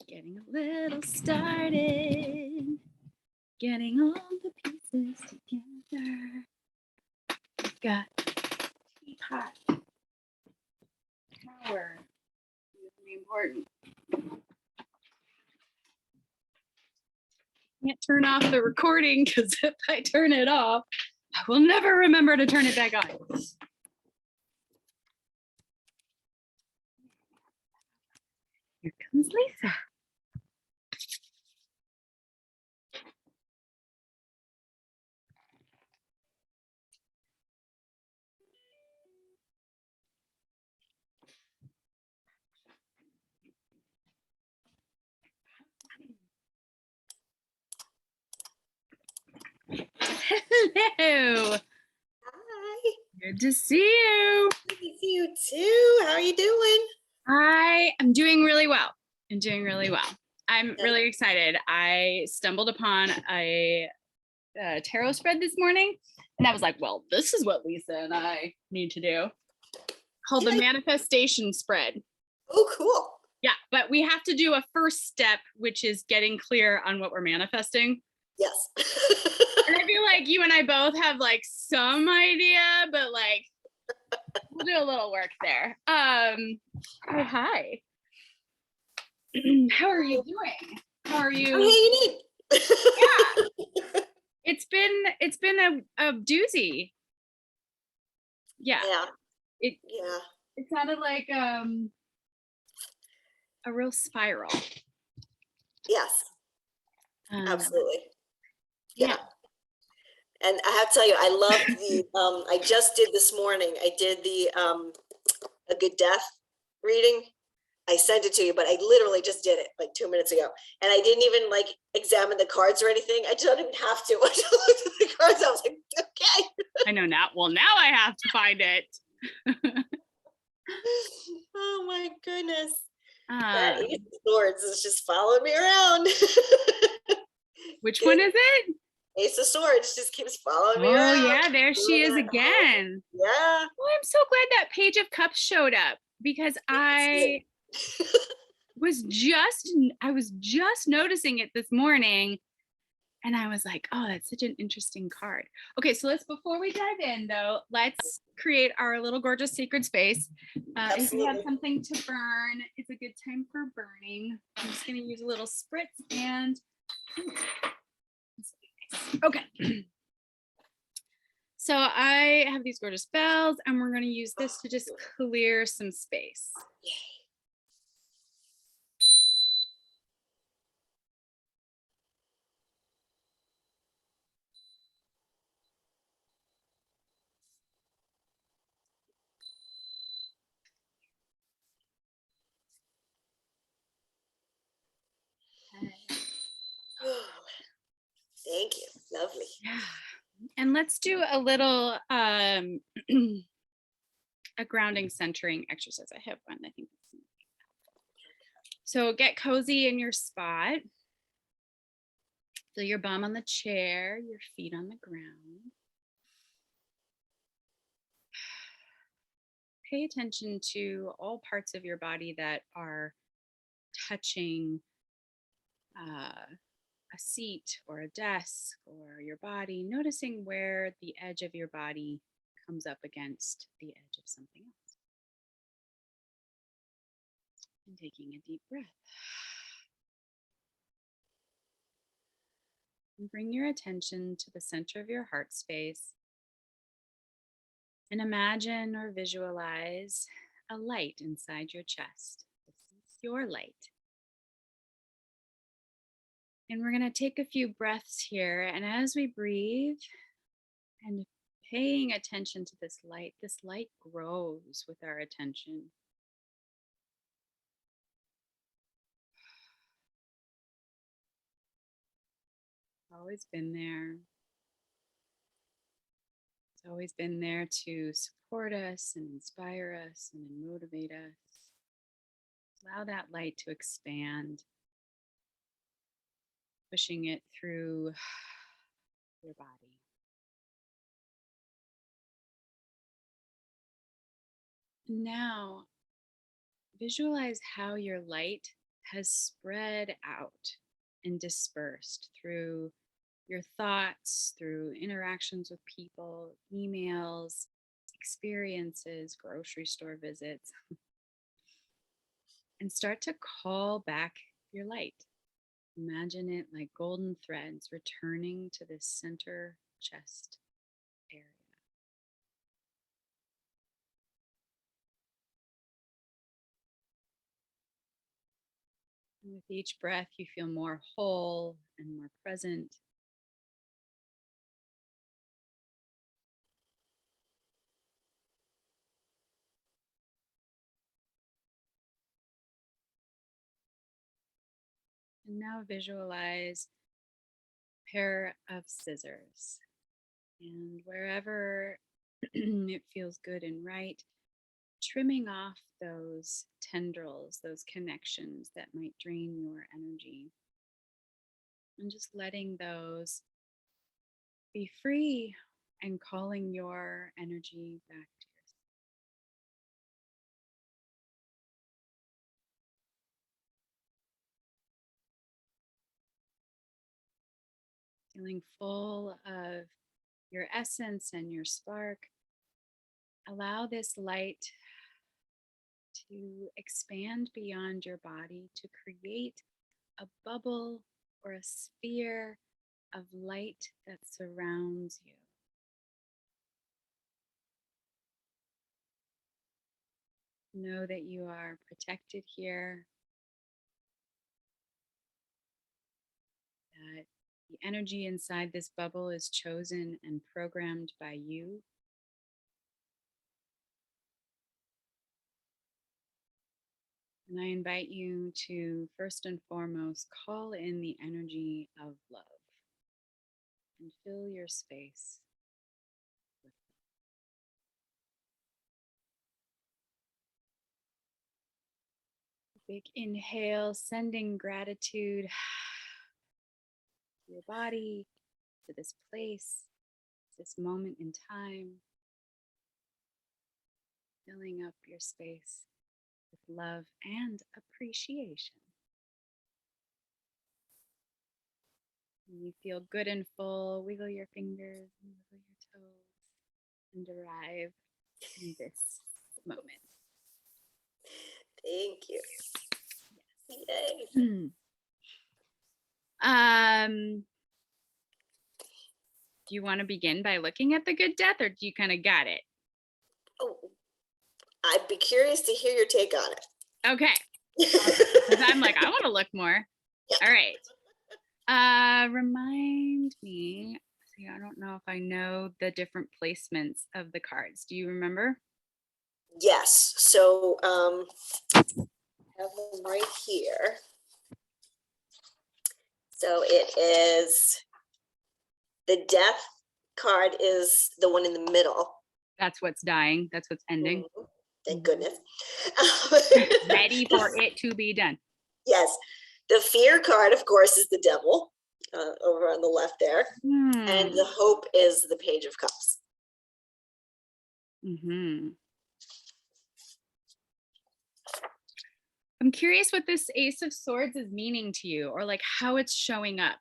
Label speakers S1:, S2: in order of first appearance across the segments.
S1: Getting a little started. Getting all the pieces together. We've got teapot. Power. Really important. Can't turn off the recording because if I turn it off, I will never remember to turn it back on. Here comes Lisa. Hello.
S2: Hi.
S1: Good to see you.
S2: Good to see you too. How are you doing?
S1: I am doing really well. I'm really excited. I stumbled upon a tarot spread this morning, and I was like, well, this is what Lisa and I need to do, called the manifestation spread.
S2: Oh, cool.
S1: Yeah, but we have to do a first step, which is getting clear on what we're manifesting.
S2: Yes.
S1: And I feel like you and I both have like some idea, but like we'll do a little work there. Oh, hi. How are you doing? How are you?
S2: I'm hanging in.
S1: Yeah. It's been a doozy. Yeah.
S2: Yeah.
S1: It sounded like a real spiral.
S2: Yes. Absolutely.
S1: Yeah.
S2: And I have to tell you, I love the I just did this morning. I did the A Good Death reading. I sent it to you, but I literally just did it like 2 minutes ago. And I didn't even like examine the cards or anything. I don't even have to. I just looked at the cards. I was like, okay.
S1: I know now. Well, now I have to find it.
S2: Oh my goodness.
S1: That
S2: Ace of Swords is just following me around.
S1: Which one is it?
S2: Ace of Swords just keeps following me around.
S1: Oh yeah, there she is again.
S2: Yeah.
S1: Oh, I'm so glad that Page of Cups showed up, because I was just noticing it this morning, and I was like, oh, that's such an interesting card. Okay, so before we dive in though, let's create our little gorgeous sacred space. If you have something to burn, it's a good time for burning. I'm just gonna use a little spritz and okay. So I have these gorgeous bells, and we're going to use this to just clear some space.
S2: Thank you. Lovely.
S1: Yeah. And let's do a little a grounding centering exercise. I have one, I think. So get cozy in your spot. Feel your bum on the chair, your feet on the ground. Pay attention to all parts of your body that are touching a seat or a desk or your body, noticing where the edge of your body comes up against the edge of something else. And taking a deep breath. And bring your attention to the center of your heart space. And imagine or visualize a light inside your chest. This is your light. And we're going to take a few breaths here. And as we breathe and paying attention to this light grows with our attention. It's always been there. It's always been there to support us and inspire us and motivate us. Allow that light to expand, pushing it through your body. Now, visualize how your light has spread out and dispersed through your thoughts, through interactions with people, emails, experiences, grocery store visits, and start to call back your light. Imagine it like golden threads returning to the center chest area. And with each breath, you feel more whole and more present. And now visualize a pair of scissors. And wherever it feels good and right, trimming off those tendrils, those connections that might drain your energy. And just letting those be free and calling your energy back to yourself. Feeling full of your essence and your spark. Allow this light to expand beyond your body to create a bubble or a sphere of light that surrounds you. Know that you are protected here, that the energy inside this bubble is chosen and programmed by you. And I invite you to first and foremost call in the energy of love and fill your space with a big inhale, sending gratitude to your body, to this place, this moment in time, filling up your space with love and appreciation. When you feel good and full, wiggle your fingers, wiggle your toes, and arrive in this moment.
S2: Thank you.
S1: Yes.
S2: Yay.
S1: Do you want to begin by looking at the good death, or do you kind of got it?
S2: Oh, I'd be curious to hear your take on it.
S1: Okay. Because I'm like, I want to look more. All right. Remind me. See, I don't know if I know the different placements of the cards. Do you remember?
S2: Yes. So I have them right here. So it is the death card is the one in the middle.
S1: That's what's dying. That's what's ending.
S2: Mhm. Thank goodness.
S1: Ready for it to be done.
S2: Yes. The fear card, of course, is the devil over on the left there. And the hope is the Page of Cups.
S1: I'm curious what this Ace of Swords is meaning to you, or like how it's showing up.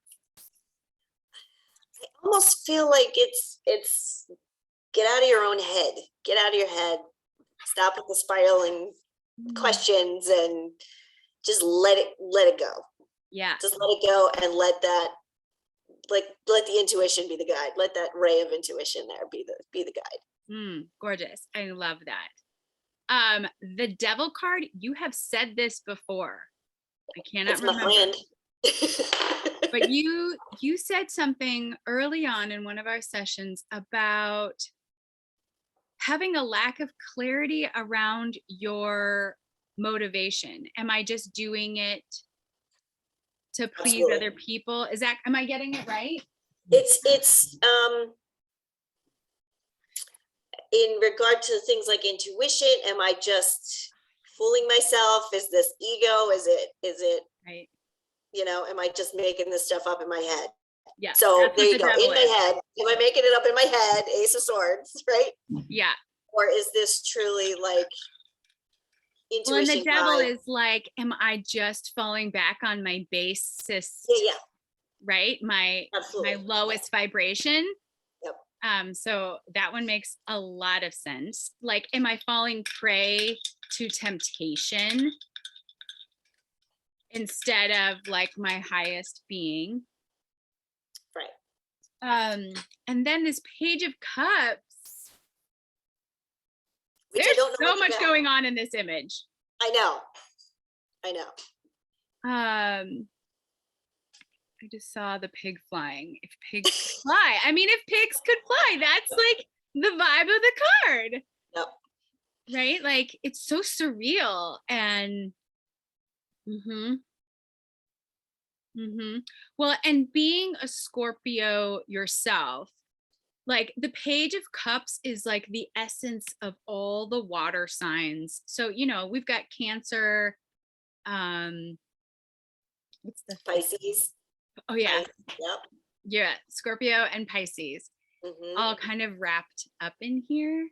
S2: I almost feel like it's get out of your own head. Get out of your head. Stop with the spiraling questions and just let it go.
S1: Yeah.
S2: Just let it go and let the intuition be the guide. Let that ray of intuition there be the guide.
S1: Gorgeous. I love that. The Devil card, you have said this before. I cannot remember.
S2: My friend.
S1: But you said something early on in one of our sessions about having a lack of clarity around your motivation. Am I just doing it to please
S2: Absolutely.
S1: other people? Am I getting it right?
S2: It's in regard to things like intuition, am I just fooling myself? Is this ego? Is it
S1: right?
S2: Am I just making this stuff up in my head?
S1: Yeah.
S2: So there you go. In my head. Am I making it up in my head? Ace of Swords, right?
S1: Yeah.
S2: Or is this truly like
S1: Well, and the
S2: intuition
S1: devil
S2: guide.
S1: is like, am I just falling back on my basest,
S2: Yeah,
S1: right? My
S2: absolutely.
S1: lowest vibration.
S2: Yep.
S1: So that one makes a lot of sense. Like, am I falling prey to temptation instead of like my highest being?
S2: Right.
S1: And then this Page of Cups,
S2: Which I
S1: there's
S2: don't know
S1: so
S2: much
S1: much
S2: about.
S1: going on in this image.
S2: I know.
S1: I just saw the pig flying. If pigs could fly, I mean, if pigs could fly, that's like the vibe of the card,
S2: Yep.
S1: right? Like, it's so surreal. And well, and being a Scorpio yourself, like the Page of Cups is like the essence of all the water signs. So, you know, we've got Cancer, what's the
S2: Pisces.
S1: oh yeah,
S2: Yep.
S1: yeah, Scorpio and Pisces, all kind of wrapped up in here.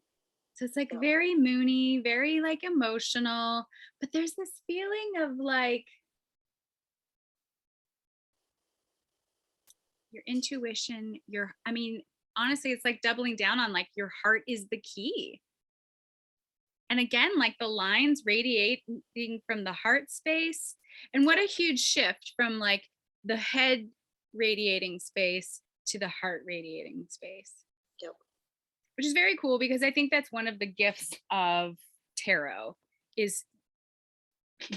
S1: So it's like very moony, very like emotional, but there's this feeling of like your intuition, I mean, honestly, it's like doubling down on like your heart is the key. And again, like the lines radiating from the heart space. And what a huge shift from like the head radiating space to the heart radiating space.
S2: Yep.
S1: Which is very cool because I think that's one of the gifts of tarot is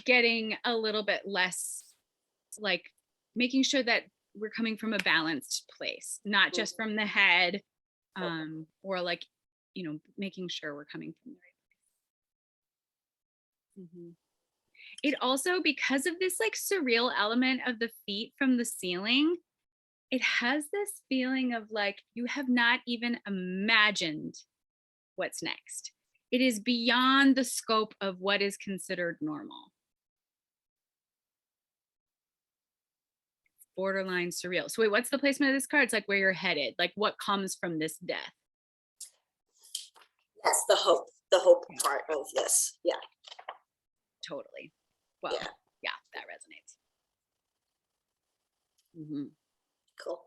S1: getting a little bit less, like making sure that we're coming from a balanced place, not just from the head, or like, you know, making sure we're coming from the right place. It also, because of this like surreal element of the feet from the ceiling, it has this feeling of like you have not even imagined what's next. It is beyond the scope of what is considered normal. Borderline surreal. So wait, what's the placement of this card? It's like where you're headed, like what comes from this death.
S2: Yes, the hope part of this. Yeah.
S1: Totally. Well, yeah, that resonates.
S2: Cool.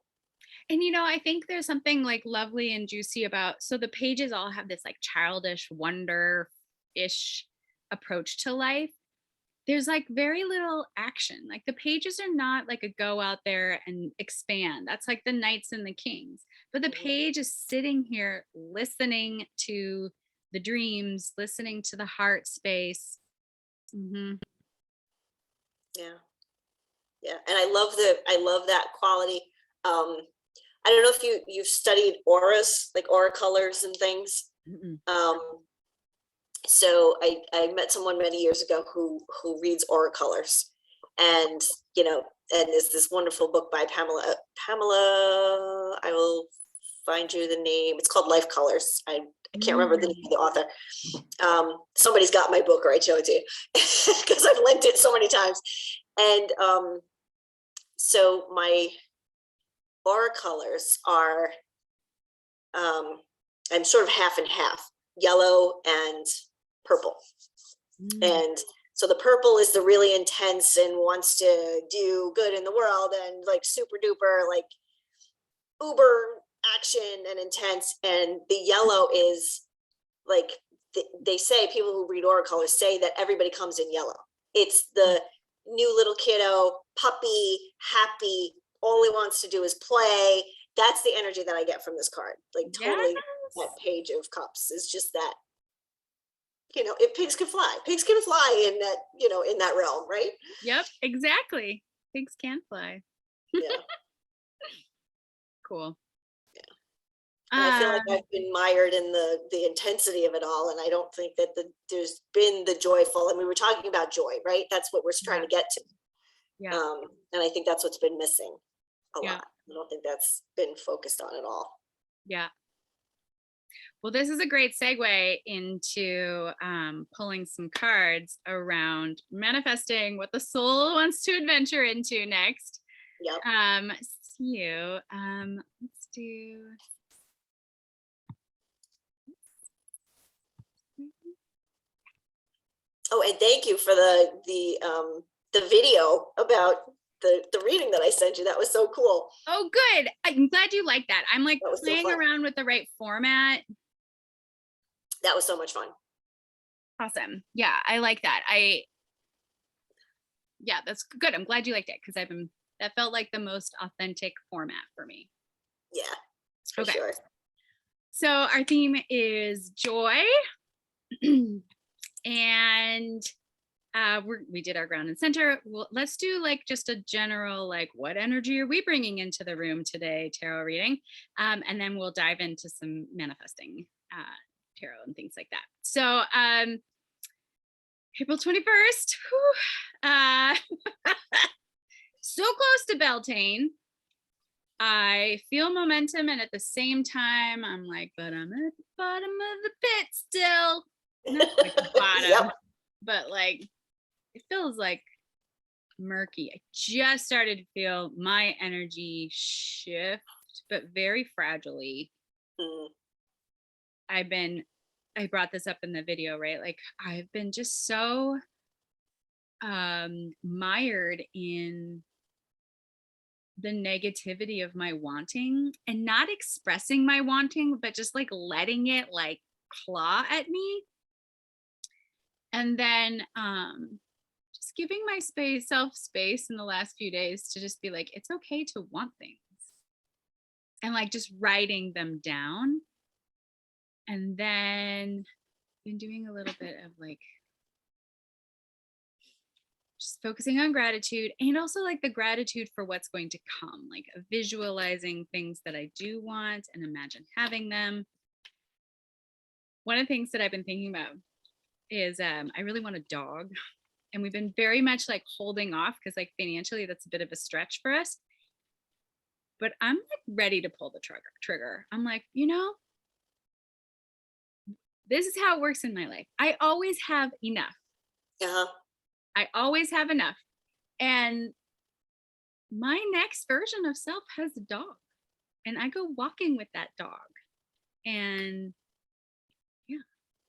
S1: And you know, I think there's something like lovely and juicy about, so the pages all have this like childish wonder-ish approach to life. There's like very little action. Like the pages are not like a go out there and expand. That's like the knights and the kings. But the page is sitting here listening to the dreams, listening to the heart space.
S2: Yeah. Yeah. And I love that quality. I don't know if you've studied auras, like aura colors and things. So I met someone many years ago who reads aura colors, and you know, and there's this wonderful book by Pamela. I will find you the name. It's called Life Colors. I can't remember the name of the author. Somebody's got my book, or I'd show it to you because I've lent it so many times. And so my aura colors are, I'm sort of half and half, yellow and purple. And so the purple is the really intense and wants to do good in the world and like super duper, like uber action and intense. And the yellow is like, they say, people who read aura colors say that everybody comes in yellow. It's the new little kiddo, puppy, happy, all he wants to do is play. That's the energy that I get from this card. Like totally, that Page of Cups is just that, you know, if pigs can fly in that, you know, in that realm, right?
S1: Yep, exactly. Pigs can fly.
S2: Yeah.
S1: Cool.
S2: Yeah. And I feel like I've been mired in the intensity of it all. And I don't think that there's been the joyful, and we were talking about joy, right? That's what we're trying to get to.
S1: Yeah.
S2: And I think that's what's been missing a
S1: Yeah.
S2: lot. I don't think that's been focused on at all.
S1: Yeah. Well, this is a great segue into pulling some cards around manifesting what the soul wants to adventure into next.
S2: Yep.
S1: Let's do.
S2: Oh, and thank you for the video about the reading that I sent you. That was so cool.
S1: Oh, good. I'm glad you like that. I'm like
S2: That was so
S1: playing
S2: fun.
S1: around with the right format.
S2: That was so much fun.
S1: Awesome. Yeah, I like that. Yeah, that's good. I'm glad you liked it because that felt like the most authentic format for me.
S2: Yeah, for
S1: Okay.
S2: sure.
S1: So our theme is joy. And we did our ground and center. Well, let's do like just a general, like, what energy are we bringing into the room today, tarot reading? And then we'll dive into some manifesting tarot and things like that. So April 21st, so close to Beltane. I feel momentum, and at the same time, I'm like, but I'm at the bottom of the pit still. Not like the bottom,
S2: Yep.
S1: but like it feels like murky. I just started to feel my energy shift, but very fragilely.
S2: Mm.
S1: I brought this up in the video, right? Like I've been just so mired in the negativity of my wanting and not expressing my wanting, but just like letting it like claw at me. And then just giving my self space in the last few days to just be like, it's okay to want things, and like just writing them down. And then been doing a little bit of like just focusing on gratitude, and also like the gratitude for what's going to come, like visualizing things that I do want and imagine having them. One of the things that I've been thinking about is I really want a dog, and we've been very much like holding off because like financially that's a bit of a stretch for us. But I'm like ready to pull the trigger. I'm like, this is how it works in my life. I always have enough.
S2: Uh-huh.
S1: I always have enough. And my next version of self has a dog, and I go walking with that dog. And yeah,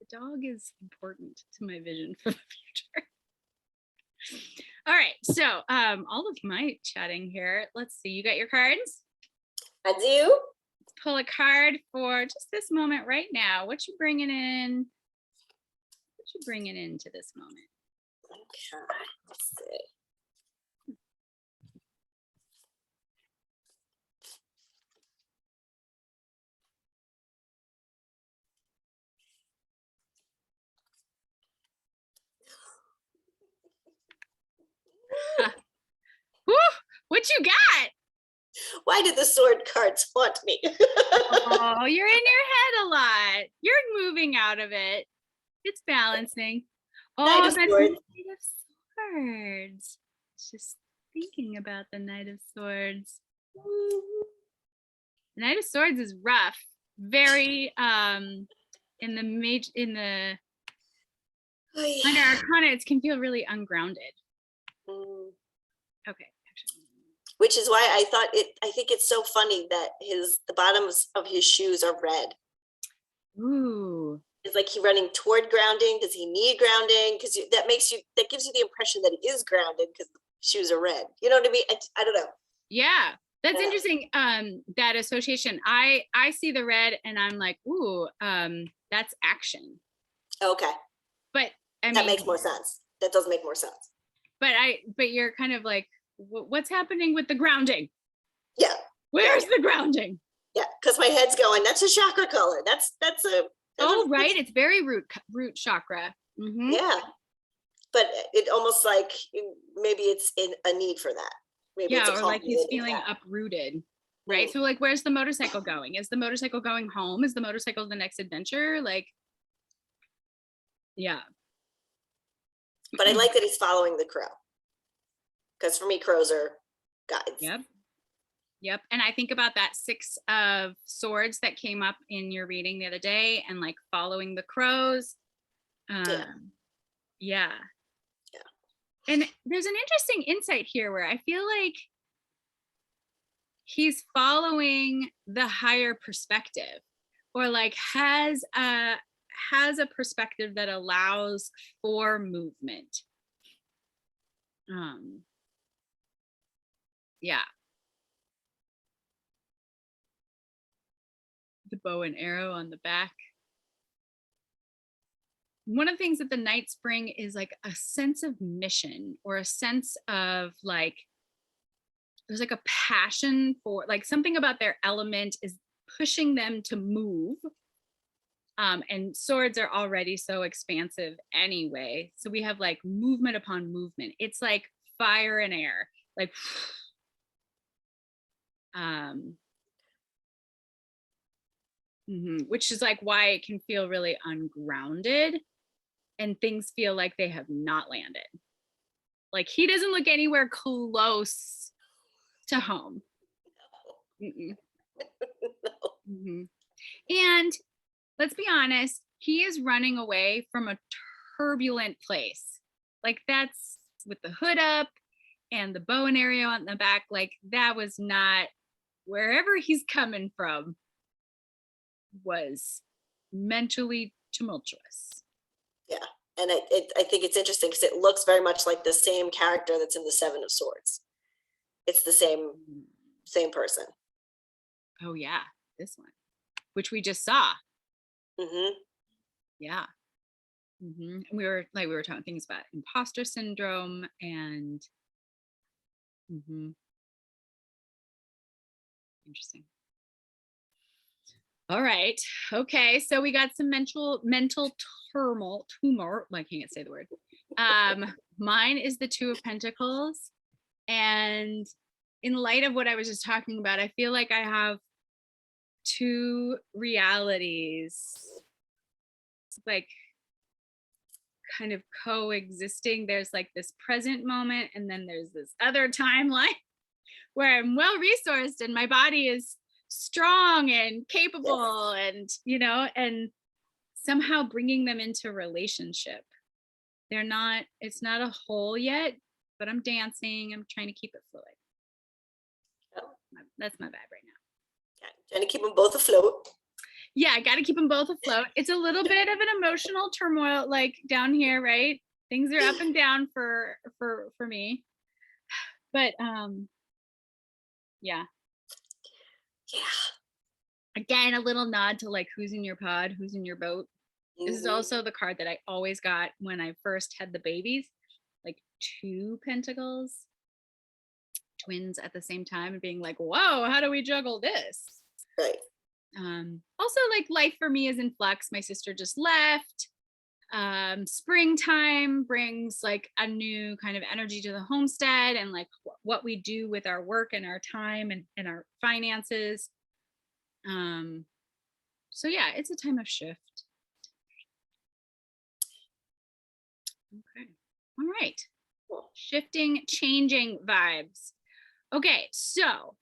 S1: the dog is important to my vision for the future. All right, so all of my chatting here. Let's see, you got your cards?
S2: I do.
S1: Let's pull a card for just this moment right now. What you bringing in? What you bringing into this moment?
S2: Okay, let's see.
S1: Woo, what you got?
S2: Why did the sword cards haunt me?
S1: Oh, you're in your head a lot. You're moving out of it. It's balancing. Oh,
S2: Knight
S1: that's
S2: of
S1: the
S2: Swords.
S1: Knight of Swords. Just thinking about the Knight of Swords. The Knight of Swords is rough. Very in the
S2: Oh, yeah.
S1: Minor Arcana, it can feel really ungrounded.
S2: Mm.
S1: Okay.
S2: Which is why I think it's so funny that the bottoms of his shoes are red.
S1: Ooh.
S2: It's like he running toward grounding. Does he need grounding? Because that gives you the impression that he is grounded because the shoes are red. You know what I mean? I don't know.
S1: Yeah, that's
S2: Yeah.
S1: interesting. That association. I see the red and I'm like, ooh, that's action.
S2: Okay.
S1: But I mean,
S2: that makes more sense. That does make more sense.
S1: But you're kind of like, what's happening with the grounding?
S2: Yeah.
S1: Where's the grounding?
S2: Yeah, because my head's going, that's a chakra color. That's
S1: right. It's very root chakra. Mm-hmm.
S2: Yeah. But it almost like maybe it's in a need for that. Maybe it's
S1: or like he's feeling uprooted. Right. So like, where's the motorcycle going? Is the motorcycle going home? Is the motorcycle the next adventure? Like, yeah.
S2: But I like that he's following the crow. Because for me, crows are guides.
S1: Yep. And I think about that 6 of Swords that came up in your reading the other day, and like following the crows. Yeah. And there's an interesting insight here where I feel like he's following the higher perspective, or like has has a perspective that allows for movement. Yeah. The bow and arrow on the back. One of the things that the knights bring is like a sense of mission, or a sense of like, there's like a passion for, like, something about their element is pushing them to move. And swords are already so expansive anyway. So we have like movement upon movement. It's like fire and air, like, which is like why it can feel really ungrounded and things feel like they have not landed. Like he doesn't look anywhere close to home. And let's be honest, he is running away from a turbulent place. Like that's with the hood up and the bow and arrow on the back. Like that was not, wherever he's coming from was mentally tumultuous.
S2: Yeah. And I think it's interesting because it looks very much like the same character that's in the Seven of Swords. It's the same person.
S1: Oh yeah, this one, which we just saw. Yeah. And we were talking things about imposter syndrome and interesting. All right. Okay. So we got some mental tumult. I can't say the word. Mine is the Two of Pentacles. And in light of what I was just talking about, I feel like I have two realities like kind of coexisting. There's like this present moment, and then there's this other timeline where I'm well resourced and my body is strong and capable, and and somehow bringing them into relationship. It's not a whole yet, but I'm dancing. I'm trying to keep it fluid. That's my vibe right now.
S2: Yeah, trying to keep them both afloat.
S1: Yeah, I got to keep them both afloat. It's a little bit of an emotional turmoil, like down here, right? Things are up and down for me, but yeah. Again, a little nod to like who's in your pod, who's in your boat. This is also the card that I always got when I first had the babies, like 2 pentacles, twins at the same time, and being like, whoa, how do we juggle this?
S2: Right.
S1: Also, like, life for me is in flux. My sister just left. Springtime brings like a new kind of energy to the homestead, and like what we do with our work and our time and our finances. So yeah, it's a time of shift. Okay. All right. Cool. Shifting, changing vibes. Okay, so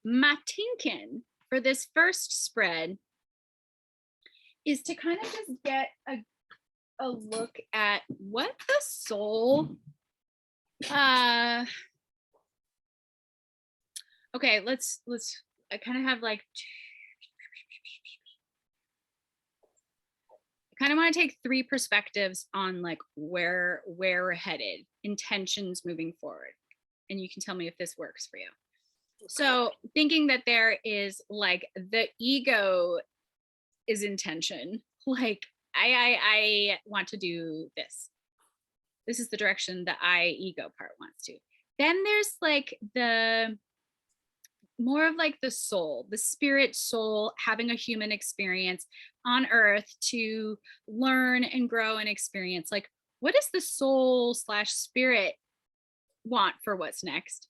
S1: my thinking for this first spread is to kind of just get a look at what the soul okay, let's I kind of have like I kind of want to take 3 perspectives on like where we're headed, intentions moving forward, and you can tell me if this works for you. So thinking that there is like the ego is intention, like I want to do this. This is the direction the I ego part wants to. Then there's like the more of like the soul, the spirit soul having a human experience on earth to learn and grow and experience. Like, what does the soul / spirit want for what's next?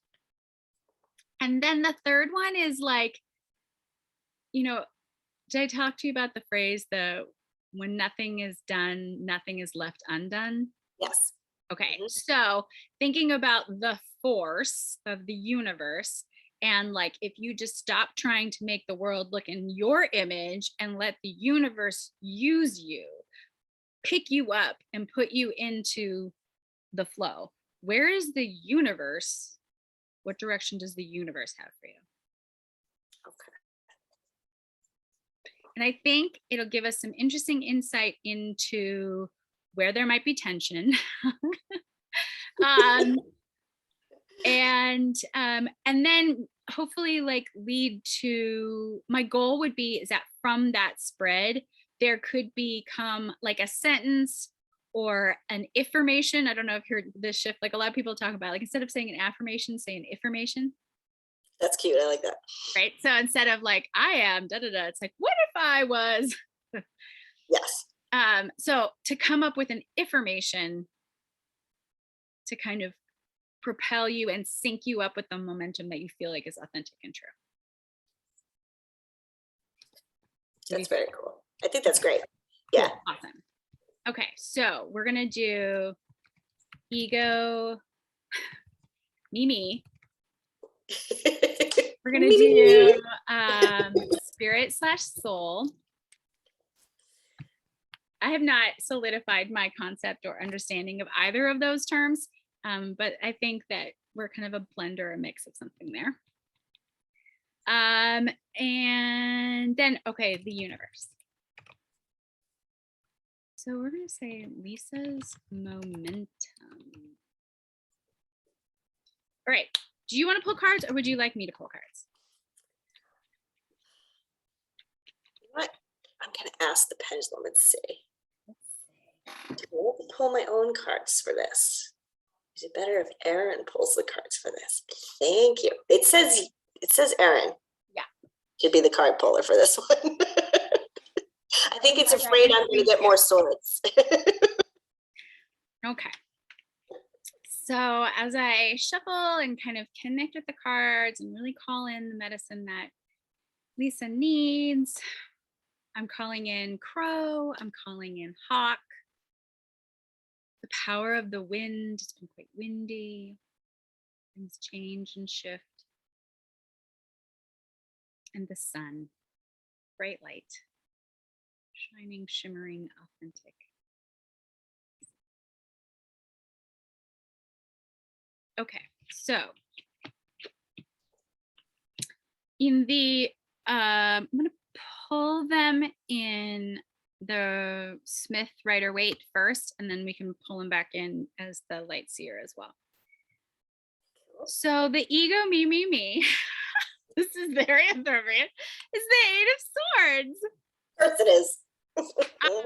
S1: And then the third one is like, did I talk to you about the phrase, when nothing is done, nothing is left undone?
S2: Yes.
S1: Okay. So thinking about the force of the universe, and like, if you just stop trying to make the world look in your image and let the universe use you, pick you up and put you into the flow, where is the universe? What direction does the universe have for you? And I think it'll give us some interesting insight into where there might be tension. um, and then hopefully like lead to, my goal would be is that from that spread there could become like a sentence or an affirmation. I don't know if you heard this shift, like a lot of people talk about, like instead of saying an affirmation, say an affirmation.
S2: That's cute. I like that.
S1: Right, so instead of like I am da da da, it's like what if I was.
S2: Yes.
S1: So to come up with an affirmation to kind of propel you and sync you up with the momentum that you feel like is authentic and true.
S2: That's very cool. I think that's great. Yeah.
S1: Cool. Awesome. Okay, so we're gonna do ego, me. We're gonna do spirit / soul. I have not solidified my concept or understanding of either of those terms, but I think that we're kind of a blend or a mix of something there. And then, okay, the universe. So we're going to say Lisa's momentum. All right. Do you want to pull cards or would you like me to pull cards?
S2: What? I'm going to ask the pendulum and see. Do I want to pull my own cards for this? Is it better if Erin pulls the cards for this? Thank you. It says Erin.
S1: Yeah.
S2: Should be the card puller for this one. I think it's afraid I'm going to get more swords.
S1: Okay. So as I shuffle and kind of connect with the cards and really call in the medicine that Lisa needs, I'm calling in crow, I'm calling in hawk. The power of the wind, it's been quite windy. Things change and shift. And the sun, bright light, shining, shimmering, authentic. Okay, so in the, I'm gonna pull them in the Smith Rider-Waite first, and then we can pull them back in as the Light Seer as well. So the ego, me. This is very appropriate. It's the Eight of Swords.
S2: Of course it is.
S1: All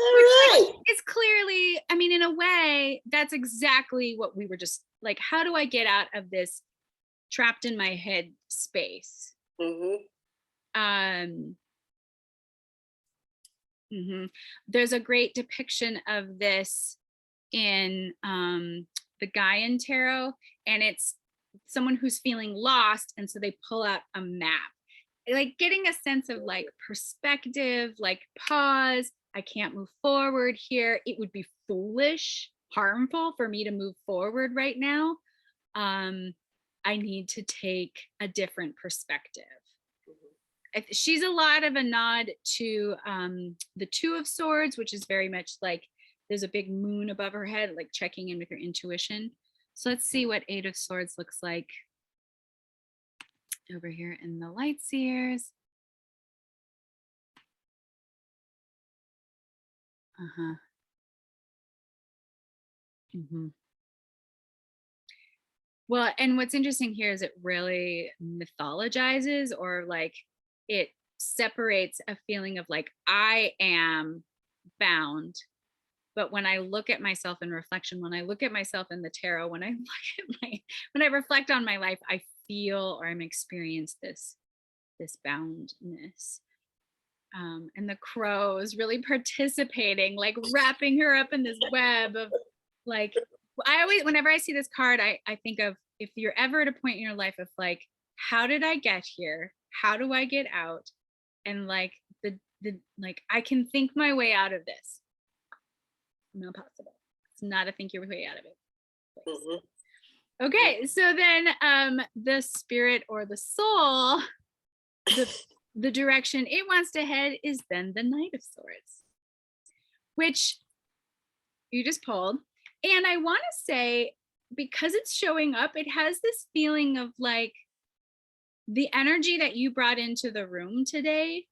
S1: right. It's clearly, I mean, in a way, that's exactly what we were just like, how do I get out of this trapped in my head space? There's a great depiction of this in the Gaian Tarot, and it's someone who's feeling lost, and so they pull out a map, like getting a sense of like perspective, like pause, I can't move forward here, it would be foolish, harmful for me to move forward right now. I need to take a different perspective. She's a lot of a nod to the Two of Swords, which is very much like there's a big moon above her head, like checking in with your intuition. So let's see what Eight of Swords looks like over here in the Light Seers. Well, and what's interesting here is it really mythologizes, or like it separates a feeling of like I am bound. But when I look at myself in reflection, when I look at myself in the tarot, when I look at when I reflect on my life, I feel or I'm experiencing this boundness. And the crow is really participating, like wrapping her up in this web of like, I always, whenever I see this card, I think of, if you're ever at a point in your life of like, how did I get here? How do I get out? And like the like, I can think my way out of this. Not possible. It's not a think your way out of it. Okay, so then the spirit or the soul, the direction it wants to head is then the Knight of Swords, which you just pulled. And I want to say, because it's showing up, it has this feeling of like the energy that you brought into the room today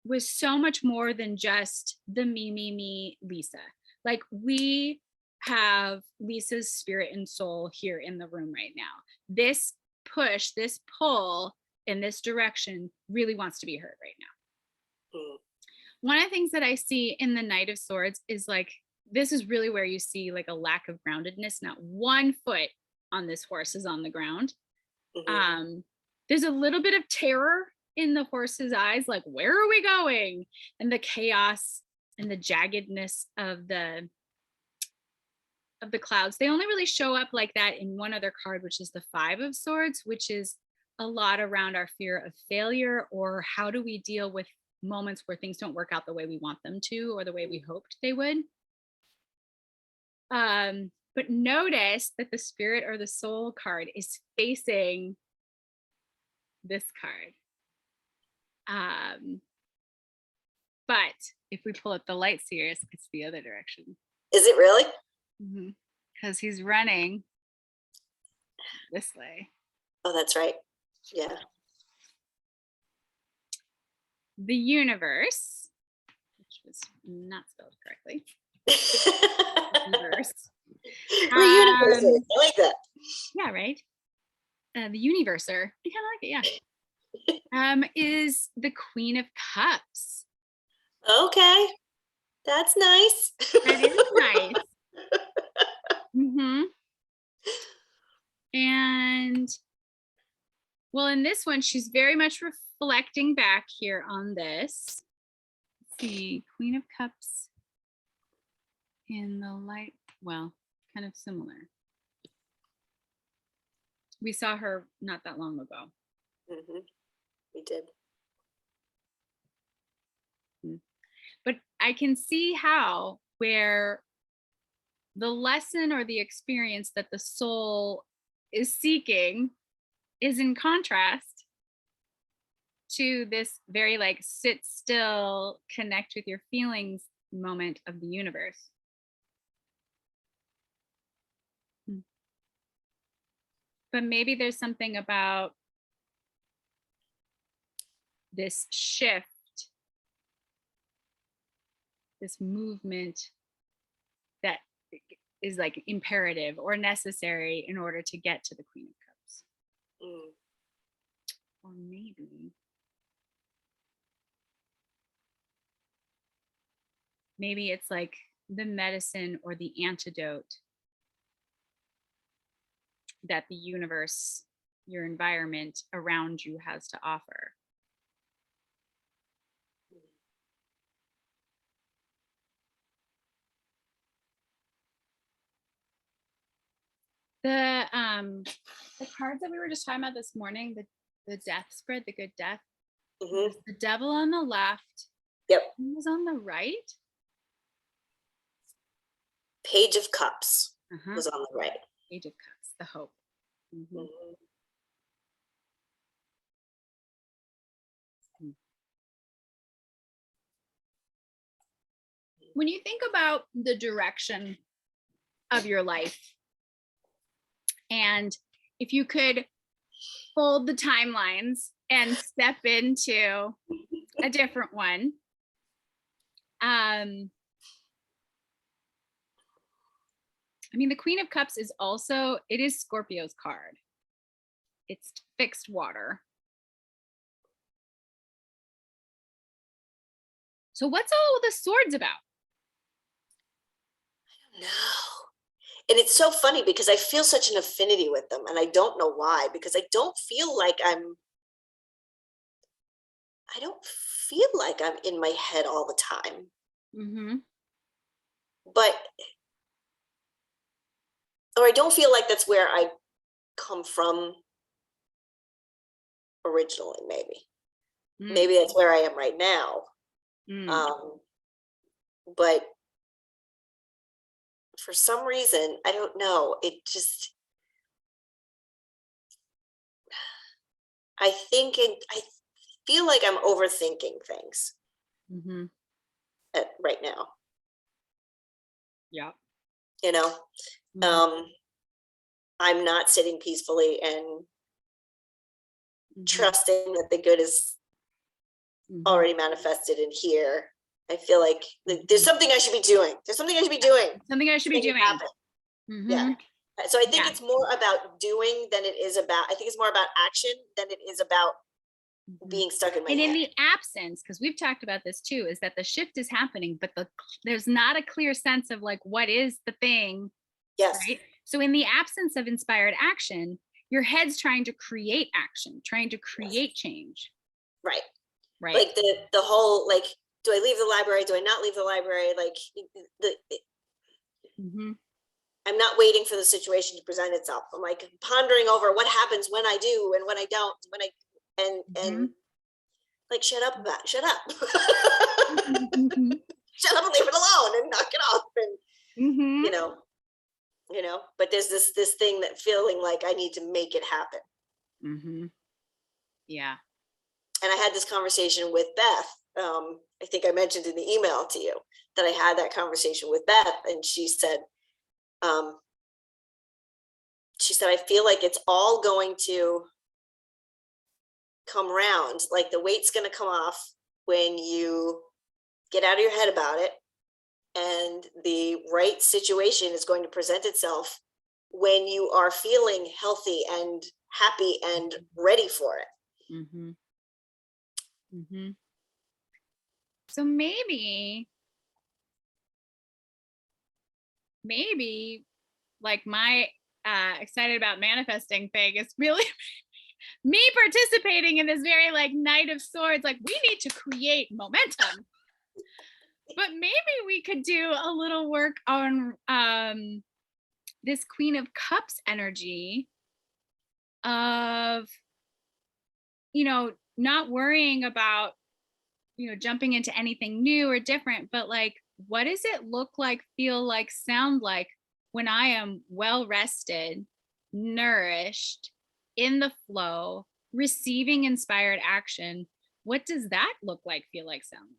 S1: was so much more than just the me, Lisa. Like, we have Lisa's spirit and soul here in the room right now. This push, this pull in this direction really wants to be heard right now.
S2: Mm.
S1: One of the things that I see in the Knight of Swords is like, this is really where you see like a lack of groundedness. Not one foot on this horse is on the ground.
S2: Mhm.
S1: There's a little bit of terror in the horse's eyes, like, where are we going? And the chaos and the jaggedness of the clouds. They only really show up like that in one other card, which is the Five of Swords, which is a lot around our fear of failure, or how do we deal with moments where things don't work out the way we want them to, or the way we hoped they would. But notice that the Spirit or the Soul card is facing this card. But if we pull up the Light Seers, it's the other direction.
S2: Is it really?
S1: Because he's running this way.
S2: Oh, that's right. Yeah.
S1: The Universe, which was not spelled correctly. Universe.
S2: We're universes. I like that.
S1: Yeah, right. The Universer. I kind of like it. Yeah. Is the Queen of Cups.
S2: Okay, that's nice.
S1: That is nice. And well, in this one, she's very much reflecting back here on this. Let's see, Queen of Cups in the light. Well, kind of similar. We saw her not that long ago.
S2: We did.
S1: But I can see how, where the lesson or the experience that the soul is seeking is in contrast to this very like sit still, connect with your feelings moment of the Universe. But maybe there's something about this shift, this movement that is like imperative or necessary in order to get to the Queen of Cups. Or maybe it's like the medicine or the antidote that the universe, your environment around you has to offer. The cards that we were just talking about this morning, the death spread, the good death, the Devil on the left.
S2: Yep.
S1: Who was on the right?
S2: Page of Cups was on the right.
S1: Page of Cups, the hope. When you think about the direction of your life, and if you could fold the timelines and step into a different one, I mean, the Queen of Cups is also, it is Scorpio's card. It's fixed water. So what's all the swords about?
S2: I don't know. And it's so funny because I feel such an affinity with them, and I don't know why, because I don't feel like I'm in my head all the time. But, or I don't feel like that's where I come from originally, maybe. Maybe that's where I am right now. But for some reason, I don't know, I feel like I'm overthinking things right now.
S1: Yeah.
S2: You know, I'm not sitting peacefully and trusting that the good is already manifested in here. I feel like there's something I should be doing. There's something I should be doing.
S1: Something I should be doing.
S2: Yeah. So I think it's more about doing than it is about, I think it's more about action than it is about being stuck in my
S1: head.
S2: And
S1: in the absence, because we've talked about this too, is that the shift is happening, but there's not a clear sense of like, what is the thing?
S2: Yes.
S1: Right? So in the absence of inspired action, your head's trying to create action, trying to create change.
S2: Right.
S1: Right.
S2: Like the whole, like, do I leave the library? Do I not leave the library? Like I'm not waiting for the situation to present itself. I'm like pondering over what happens when I do and when I don't, and like, shut up. Shut up and leave it alone and knock it off. And, you know, but there's this thing that feeling like I need to make it happen.
S1: Yeah.
S2: And I had this conversation with Beth. I think I mentioned in the email to you that I had that conversation with Beth, and she said, I feel like it's all going to come around. Like the weight's going to come off when you get out of your head about it. And the right situation is going to present itself when you are feeling healthy and happy and ready for it.
S1: So maybe like my excited about manifesting thing is really me participating in this very like Knight of Swords, like we need to create momentum. But maybe we could do a little work on this Queen of Cups energy of, not worrying about, jumping into anything new or different, but like, what does it look like, feel like, sound like when I am well rested, nourished, in the flow, receiving inspired action? What does that look like, feel like, sound like?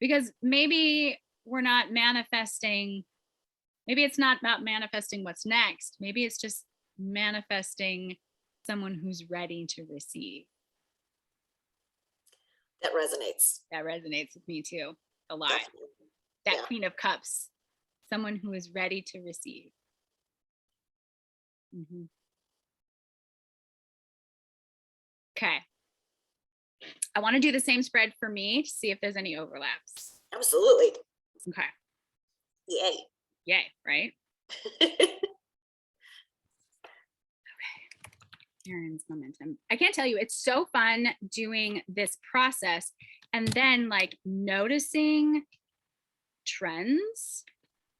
S1: Because maybe we're not manifesting, maybe it's not about manifesting what's next. Maybe it's just manifesting someone who's ready to receive.
S2: That resonates.
S1: That resonates with me too, a lot.
S2: Definitely.
S1: That Queen of Cups, someone who is ready to receive. Okay. I want to do the same spread for me to see if there's any overlaps.
S2: Absolutely.
S1: Okay.
S2: Yay.
S1: Yay, right? Erin's momentum. I can't tell you, it's so fun doing this process and then like noticing trends.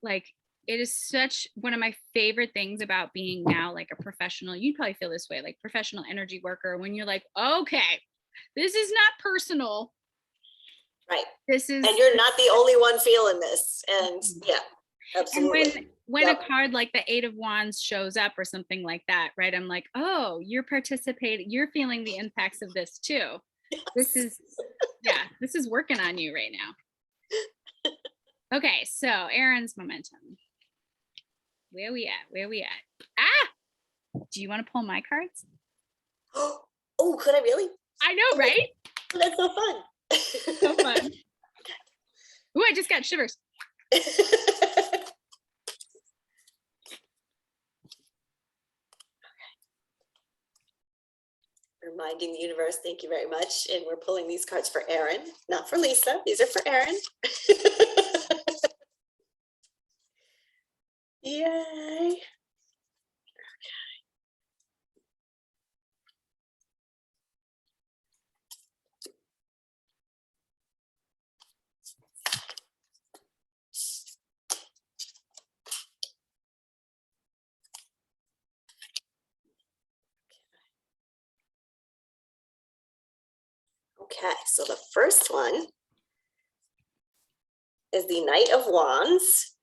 S1: Like it is such one of my favorite things about being now like a professional. You probably feel this way, like professional energy worker, when you're like, okay, this is not personal.
S2: Right.
S1: This is,
S2: and you're not the only one feeling this. And yeah, absolutely.
S1: And when a card like the 8 of Wands shows up or something like that, right? I'm like, oh, you're participating, you're feeling the impacts of this too. Yes. This is working on you right now. Okay, so Erin's momentum. Where we at? Ah! Do you want to pull my cards?
S2: Oh, could I really?
S1: I know, right?
S2: That's so fun.
S1: So fun. Ooh, I just got shivers.
S2: Reminding the universe, thank you very much. And we're pulling these cards for Erin, not for Lisa. These are for Erin. Yay. Okay, so the first one is the Knight of Wands.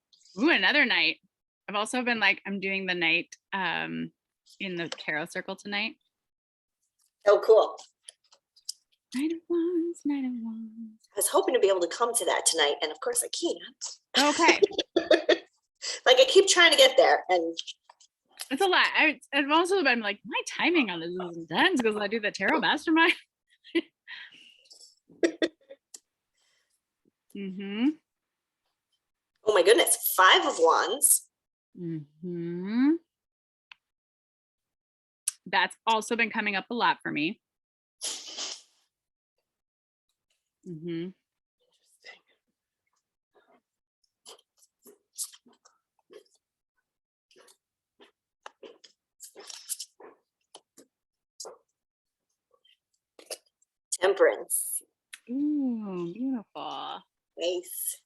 S1: Ooh, another knight. I've also been like, I'm doing the knight in the tarot circle tonight.
S2: Oh, cool.
S1: Knight of Wands, Knight of Wands.
S2: I was hoping to be able to come to that tonight, and of course I can't.
S1: Okay.
S2: Like I keep trying to get there, and
S1: It's a lot. I've also been like, my timing on this is intense because I do the tarot mastermind. Mm-hmm.
S2: Oh my goodness, 5 of Wands.
S1: Mm-hmm. That's also been coming up a lot for me. Mm-hmm.
S2: Temperance.
S1: Ooh, beautiful.
S2: Nice.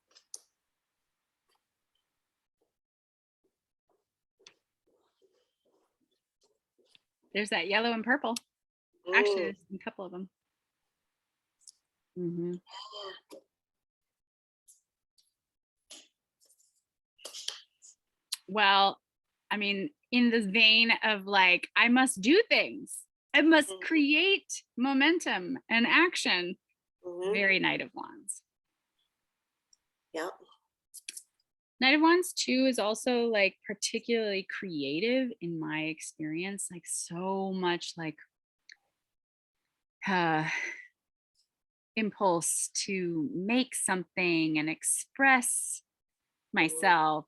S1: There's that yellow and purple. Actually, there's a couple of them. Mm-hmm. Well, I mean, in the vein of like, I must do things. I must create momentum and action. Very Knight of Wands.
S2: Yeah.
S1: Knight of Wands too is also like particularly creative in my experience, like so much like impulse to make something and express myself.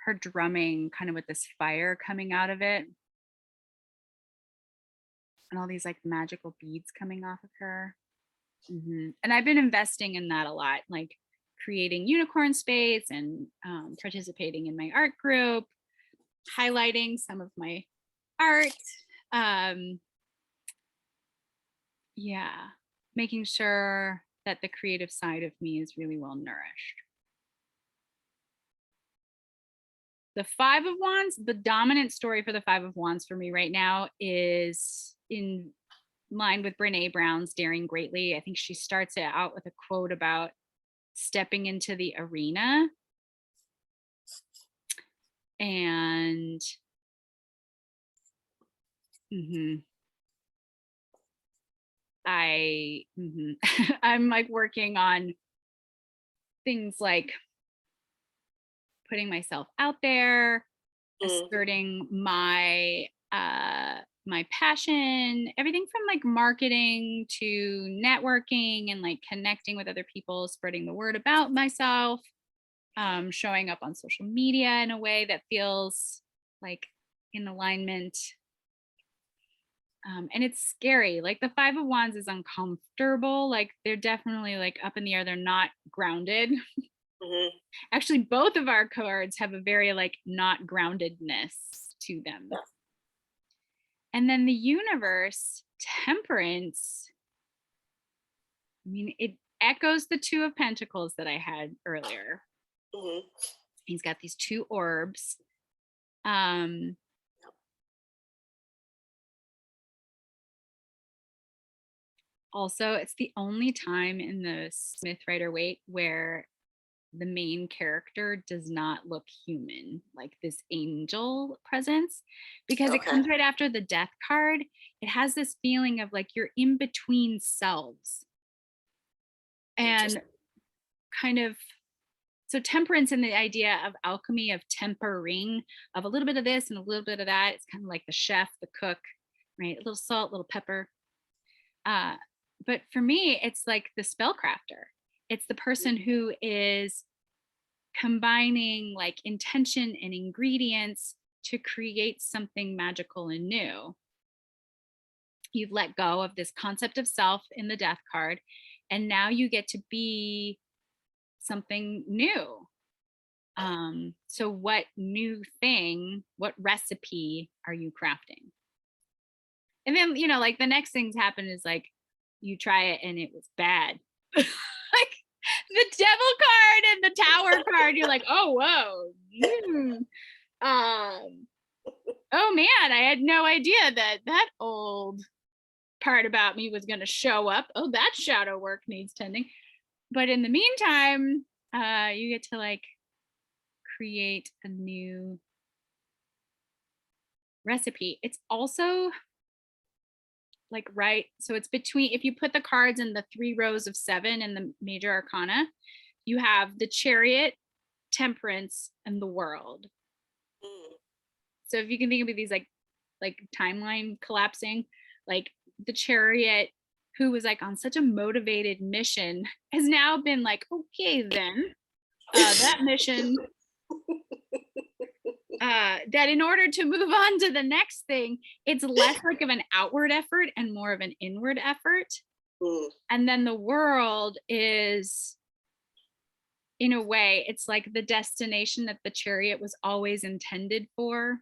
S1: Her drumming kind of with this fire coming out of it. And all these like magical beads coming off of her. Mm-hmm. And I've been investing in that a lot, like creating unicorn space and participating in my art group, highlighting some of my art. Yeah, making sure that the creative side of me is really well nourished. The 5 of Wands, the dominant story for the 5 of Wands for me right now is in line with Brene Brown's Daring Greatly. I think she starts it out with a quote about stepping into the arena. And I'm like working on things like putting myself out there, asserting my my passion, everything from like marketing to networking and like connecting with other people, spreading the word about myself, showing up on social media in a way that feels like in alignment. And it's scary. Like the 5 of Wands is uncomfortable. Like they're definitely like up in the air. They're not grounded. Actually, both of our cards have a very like not groundedness to them. Yeah. And then the universe, Temperance. I mean, it echoes the 2 of Pentacles that I had earlier. He's got these 2 orbs. Also, it's the only time in the Smith Rider-Waite where the main character does not look human, like this angel presence, because it comes right after the Death card. It has this feeling of like you're in between selves. And kind of, so temperance and the idea of alchemy, of tempering, of a little bit of this and a little bit of that. It's kind of like the chef, the cook, right? A little salt, a little pepper. But for me, it's like the spellcrafter. It's the person who is combining like intention and ingredients to create something magical and new. You've let go of this concept of self in the Death card, and now you get to be something new. So what new thing, what recipe are you crafting? And then, you know, like the next things happen is like you try it and it was bad. Like the Devil card and the Tower card, you're like, oh, whoa. Oh man, I had no idea that old part about me was going to show up. Oh, that shadow work needs tending. But in the meantime, you get to like create a new recipe. It's also like, right, so it's between, if you put the cards in the 3 rows of 7 in the major arcana, you have the Chariot, Temperance, and the World.
S2: Mm.
S1: So if you can think of these like timeline collapsing, like the Chariot, who was like on such a motivated mission, has now been like, okay, then that mission, that in order to move on to the next thing, it's less like of an outward effort and more of an inward effort.
S2: Mm.
S1: And then the World is, in a way, it's like the destination that the Chariot was always intended for.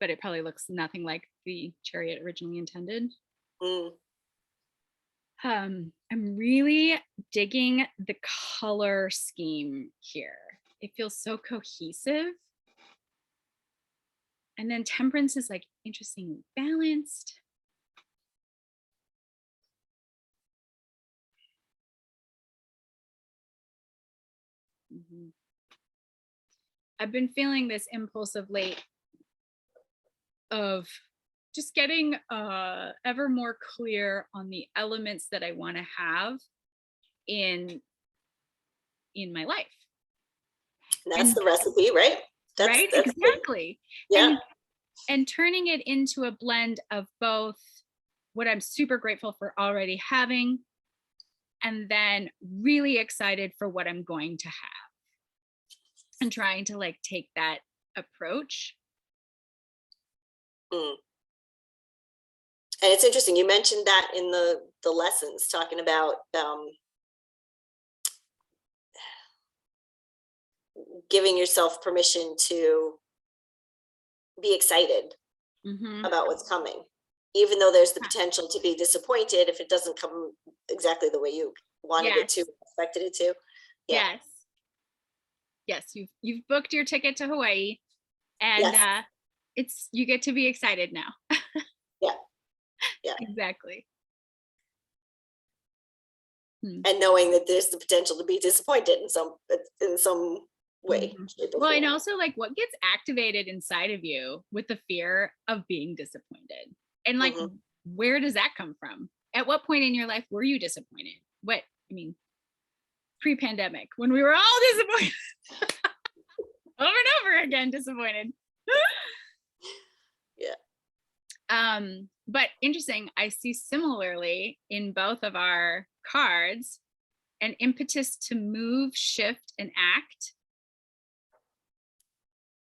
S1: But it probably looks nothing like the Chariot originally intended.
S2: Mm.
S1: I'm really digging the color scheme here. It feels so cohesive. And then Temperance is like interestingly balanced. Mm-hmm. I've been feeling this impulse of late of just getting ever more clear on the elements that I want to have in my life.
S2: That's the recipe, right?
S1: Right? Exactly.
S2: Yeah.
S1: And turning it into a blend of both what I'm super grateful for already having, and then really excited for what I'm going to have, and trying to like take that approach.
S2: Mm. And it's interesting, you mentioned that in the lessons, talking about giving yourself permission to be excited about what's coming, even though there's the potential to be disappointed if it doesn't come exactly the way you wanted it to, expected it to. Yeah.
S1: Yes, you've booked your ticket to Hawaii, and it's, you get to be excited now.
S2: Yeah.
S1: Exactly.
S2: And knowing that there's the potential to be disappointed in some way.
S1: Well, and also like what gets activated inside of you with the fear of being disappointed, and like where does that come from? At what point in your life were you disappointed? Pre-pandemic, when we were all disappointed. Over and over again, disappointed.
S2: Yeah.
S1: But interesting, I see similarly in both of our cards an impetus to move, shift, and act.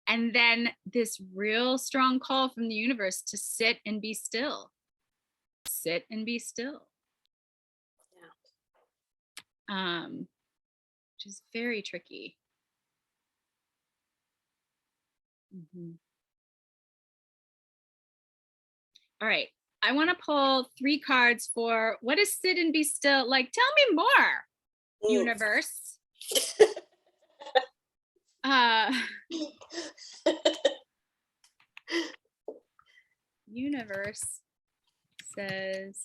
S1: And then this real strong call from the universe to sit and be still. Sit and be still. Yeah. Which is very tricky. All right. I want to pull 3 cards for what is sit and be still. Like, tell me more, universe. Universe says,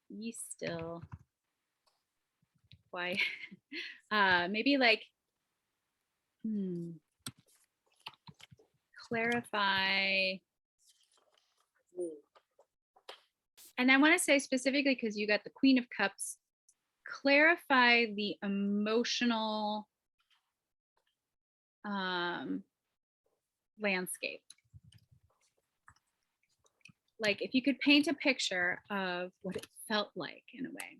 S1: be still. Why? Maybe like, clarify. And I want to say specifically, because you got the Queen of Cups, clarify the emotional landscape. Like if you could paint a picture of what it felt like in a way.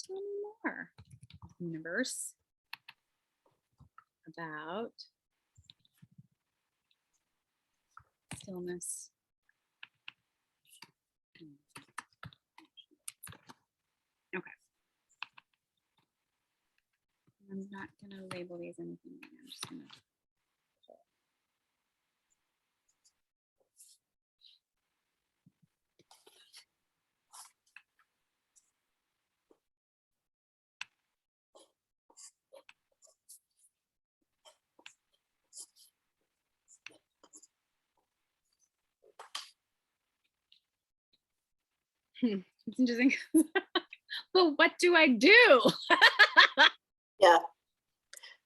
S1: Tell me more, universe, about stillness. Okay. I'm not gonna label these anything. I'm just gonna. It's interesting. But what do I do?
S2: Yeah.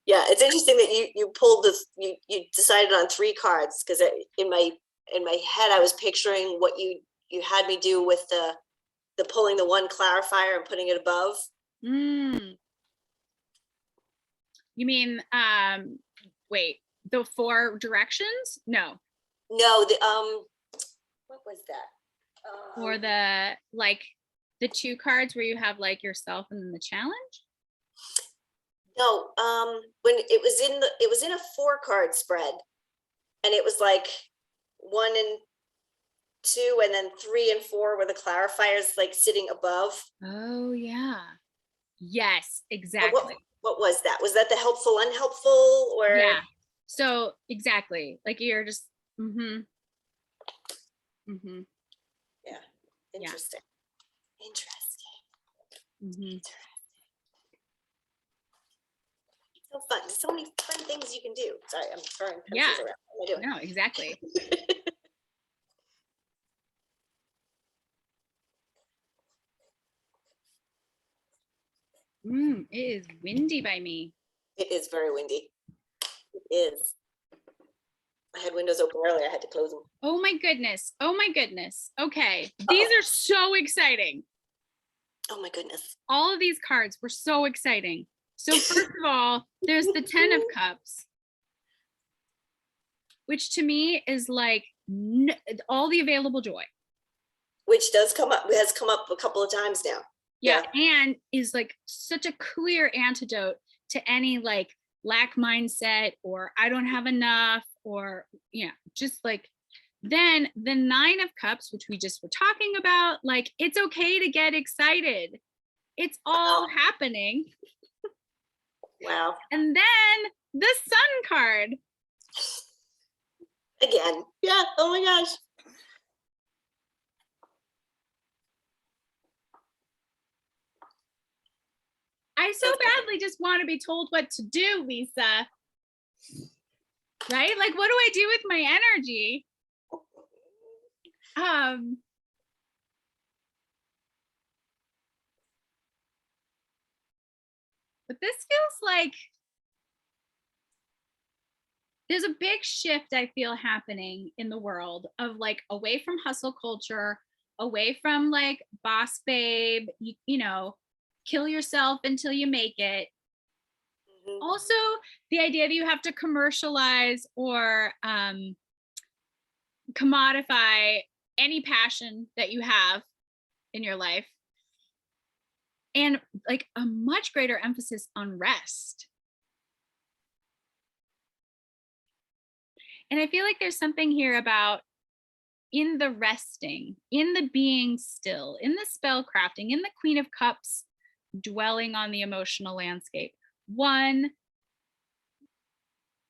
S2: Yeah, it's interesting that you pulled this, you decided on 3 cards, because in my head I was picturing what you you had me do with the pulling the one clarifier and putting it above.
S1: You mean, wait, the 4 directions? No.
S2: No, what was that?
S1: Or the, like, the 2 cards where you have like yourself and then the challenge?
S2: No, when it was in a 4-card spread, and it was like 1 and 2, and then 3 and 4 were the clarifiers, like sitting above.
S1: Oh yeah. Yes,
S2: Or
S1: exactly.
S2: what was that? Was that the helpful, unhelpful, or?
S1: Yeah. So exactly. Like you're just yeah.
S2: Interesting. So fun. There's so many fun things you can do. Sorry, I'm throwing pencils around. What am I doing?
S1: No, exactly. It is windy by me.
S2: It is very windy. It is. I had windows open earlier. I had to close them.
S1: Oh my goodness. Oh my goodness. Okay. These are so exciting.
S2: Oh my goodness.
S1: All of these cards were so exciting. So first of all, there's the 10 of Cups, which to me is like all the available joy.
S2: Which has come up a couple of times now.
S1: Yeah. And is like such a clear antidote to any like lack mindset or I don't have enough or, just like, then the 9 of Cups, which we just were talking about, like, it's okay to get excited. It's all happening.
S2: Wow.
S1: And then the Sun card.
S2: Again. Yeah. Oh my gosh.
S1: I so badly just want to be told what to do, Lisa. Right? Like, what do I do with my energy? But this feels like there's a big shift I feel happening in the world of like away from hustle culture, away from like boss babe, kill yourself until you make it. Also, the idea that you have to commercialize or commodify any passion that you have in your life. And like a much greater emphasis on rest. And I feel like there's something here about in the resting, in the being still, in the spell crafting, in the Queen of Cups, dwelling on the emotional landscape. One,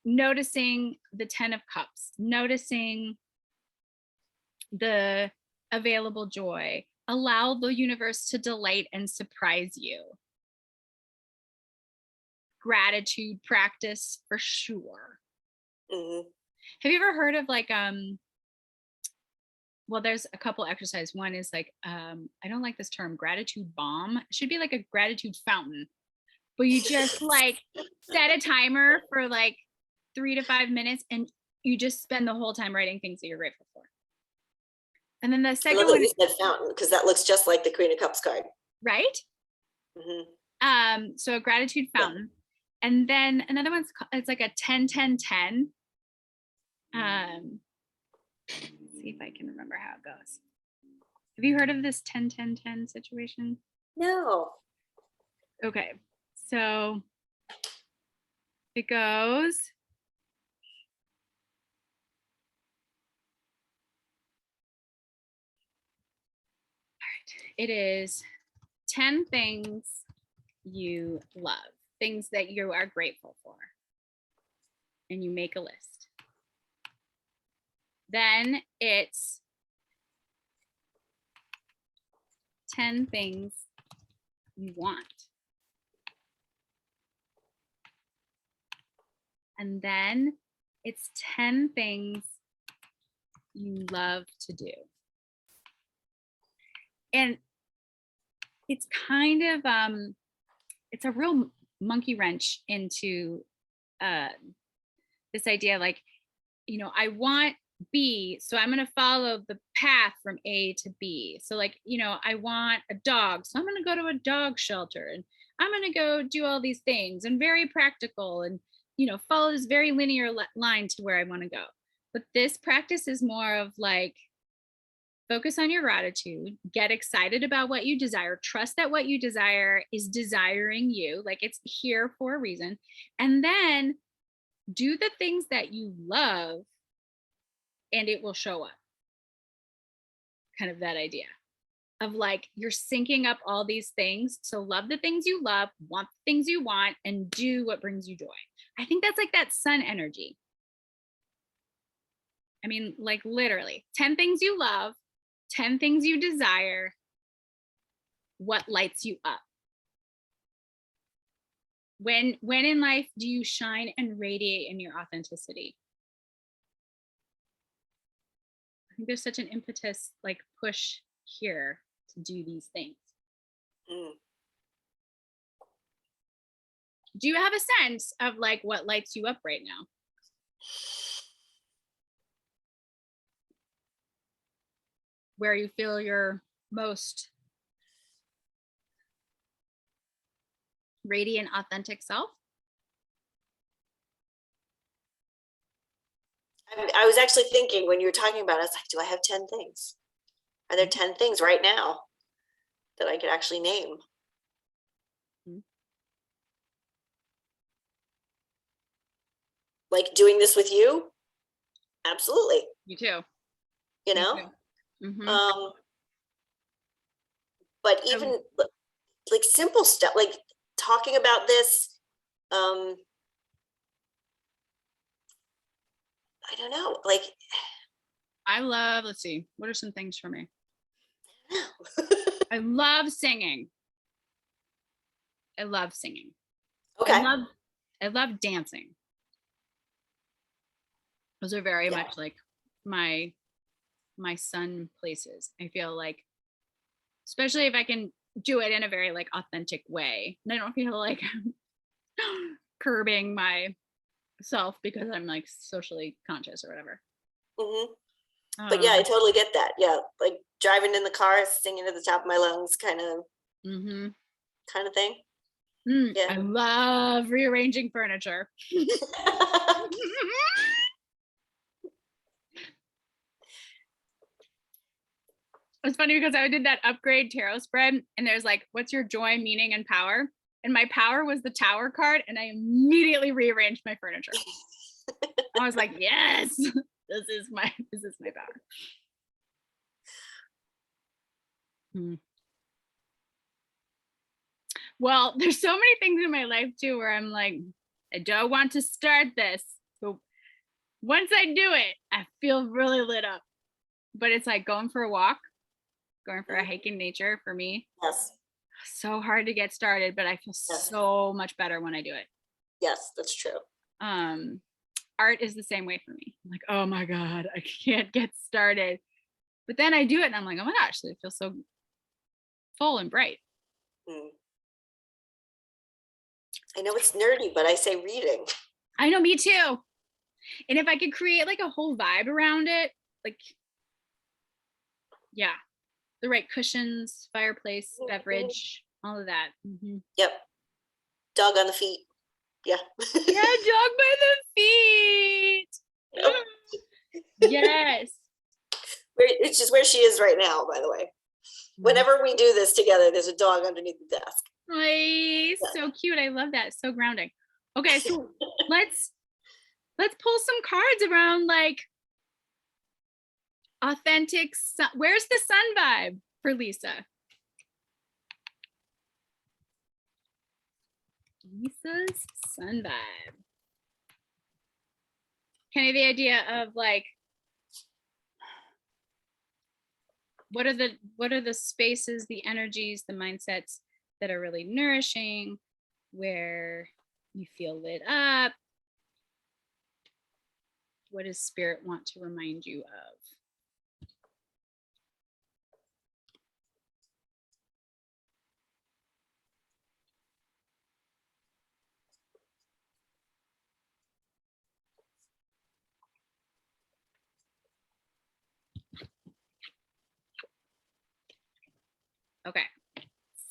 S1: noticing the 10 of Cups, noticing the available joy, allow the universe to delight and surprise you. Gratitude practice for sure. Have you ever heard of like, well, there's a couple exercises. One is like, I don't like this term, gratitude bomb. It should be like a gratitude fountain, but you just like set a timer for like 3 to 5 minutes and you just spend the whole time writing things that you're grateful for. And then the second one
S2: is that fountain, because that looks just like the Queen of Cups card.
S1: Right? So a gratitude fountain. Yeah. And then another one's, it's like a 10-10-10. Let's see if I can remember how it goes. Have you heard of this 10-10-10 situation?
S2: No.
S1: Okay. So it goes. It is 10 things you love, things that you are grateful for, and you make a list. Then it's 10 things you want. And then it's 10 things you love to do. And it's kind of, it's a real monkey wrench into this idea, like, I want B. So I'm going to follow the path from A to B. So like, you know, I want a dog. So I'm going to go to a dog shelter and I'm going to go do all these things and very practical and, you know, follow this very linear line to where I want to go. But this practice is more of like, focus on your gratitude, get excited about what you desire, trust that what you desire is desiring you, like it's here for a reason. And then do the things that you love and it will show up. Kind of that idea of like you're syncing up all these things. So love the things you love, want the things you want, and do what brings you joy. I think that's like that sun energy. I mean, like literally 10 things you love, 10 things you desire, what lights you up. When in life do you shine and radiate in your authenticity? I think there's such an impetus, like push here to do these things. Do you have a sense of like what lights you up right now? Where you feel your most radiant, authentic self?
S2: I was actually thinking when you were talking about it, I was like, do I have 10 things? Are there 10 things right now that I could actually name? Like doing this with you? Absolutely.
S1: You too.
S2: You know? But even like simple stuff, like talking about this, I don't know, like
S1: I love, let's see, what are some things for me? I love singing. I love singing.
S2: Okay.
S1: I love dancing. Those are very much like my sun places. I feel like, especially if I can do it in a very like authentic way, and I don't feel like curbing myself because I'm like socially conscious or whatever.
S2: But yeah, I totally get that. Yeah, like driving in the car, singing at the top of my lungs, kind of thing.
S1: Yeah. I love rearranging furniture. It's funny because I did that upgrade tarot spread and there's like, what's your joy, meaning, and power? And my power was the Tower card, and I immediately rearranged my furniture. I was like, yes, this is my power. Well, there's so many things in my life too where I'm like, I don't want to start this. So once I do it, I feel really lit up. But it's like going for a walk, going for a hike in nature for me.
S2: Yes.
S1: So hard to get started, but I feel so much better when I do it.
S2: Yes, that's true.
S1: Art is the same way for me. I'm like, oh my God, I can't get started. But then I do it and I'm like, oh my gosh, it feels so full and bright.
S2: I know it's nerdy, but I say reading.
S1: I know, me too. And if I could create like a whole vibe around it, like, yeah, the right cushions, fireplace, beverage, all of that.
S2: Yep. Dog on the feet. Yeah.
S1: Yeah, dog by the feet. Yes.
S2: It's just where she is right now, by the way. Whenever we do this together, there's a dog underneath the desk.
S1: Nice. So cute. I love that. So grounding. Okay, so let's pull some cards around like authentic sun. Where's the sun vibe for Lisa? Lisa's sun vibe. Kind of the idea of like, what are the spaces, the energies, the mindsets that are really nourishing, where you feel lit up? What does spirit want to remind you of?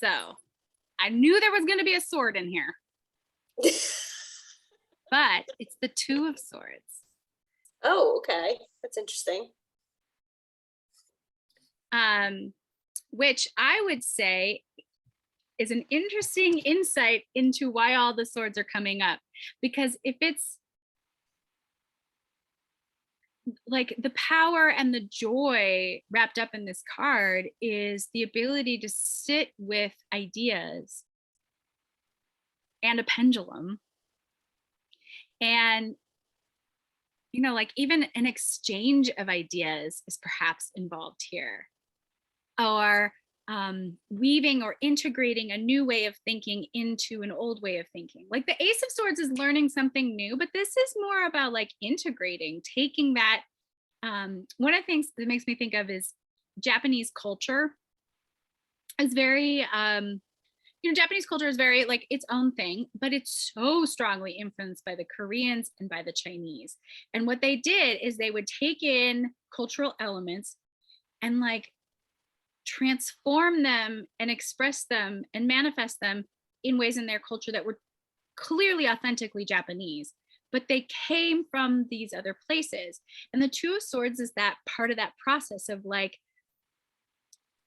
S1: So I knew there was going to be a sword in here, but it's the Two of Swords.
S2: Oh, okay. That's interesting.
S1: Which I would say is an interesting insight into why all the swords are coming up. Because if it's like the power and the joy wrapped up in this card is the ability to sit with ideas and a pendulum, and like even an exchange of ideas is perhaps involved here, or weaving or integrating a new way of thinking into an old way of thinking. Like the Ace of Swords is learning something new, but this is more about like integrating, taking that. One of the things that makes me think of is Japanese culture is very, Japanese culture is very like its own thing, but it's so strongly influenced by the Koreans and by the Chinese. And what they did is they would take in cultural elements and like transform them and express them and manifest them in ways in their culture that were clearly authentically Japanese, but they came from these other places. And the Two of Swords is that part of that process of like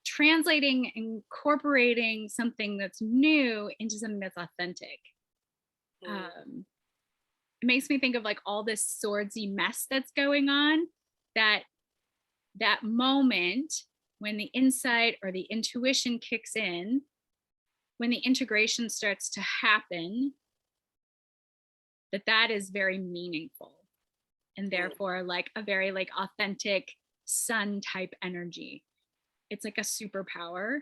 S1: translating, incorporating something that's new into something that's authentic. It makes me think of like all this swordsy mess that's going on, that moment when the insight or the intuition kicks in, when the integration starts to happen, that is very meaningful, and therefore like a very like authentic sun type energy. It's like a superpower,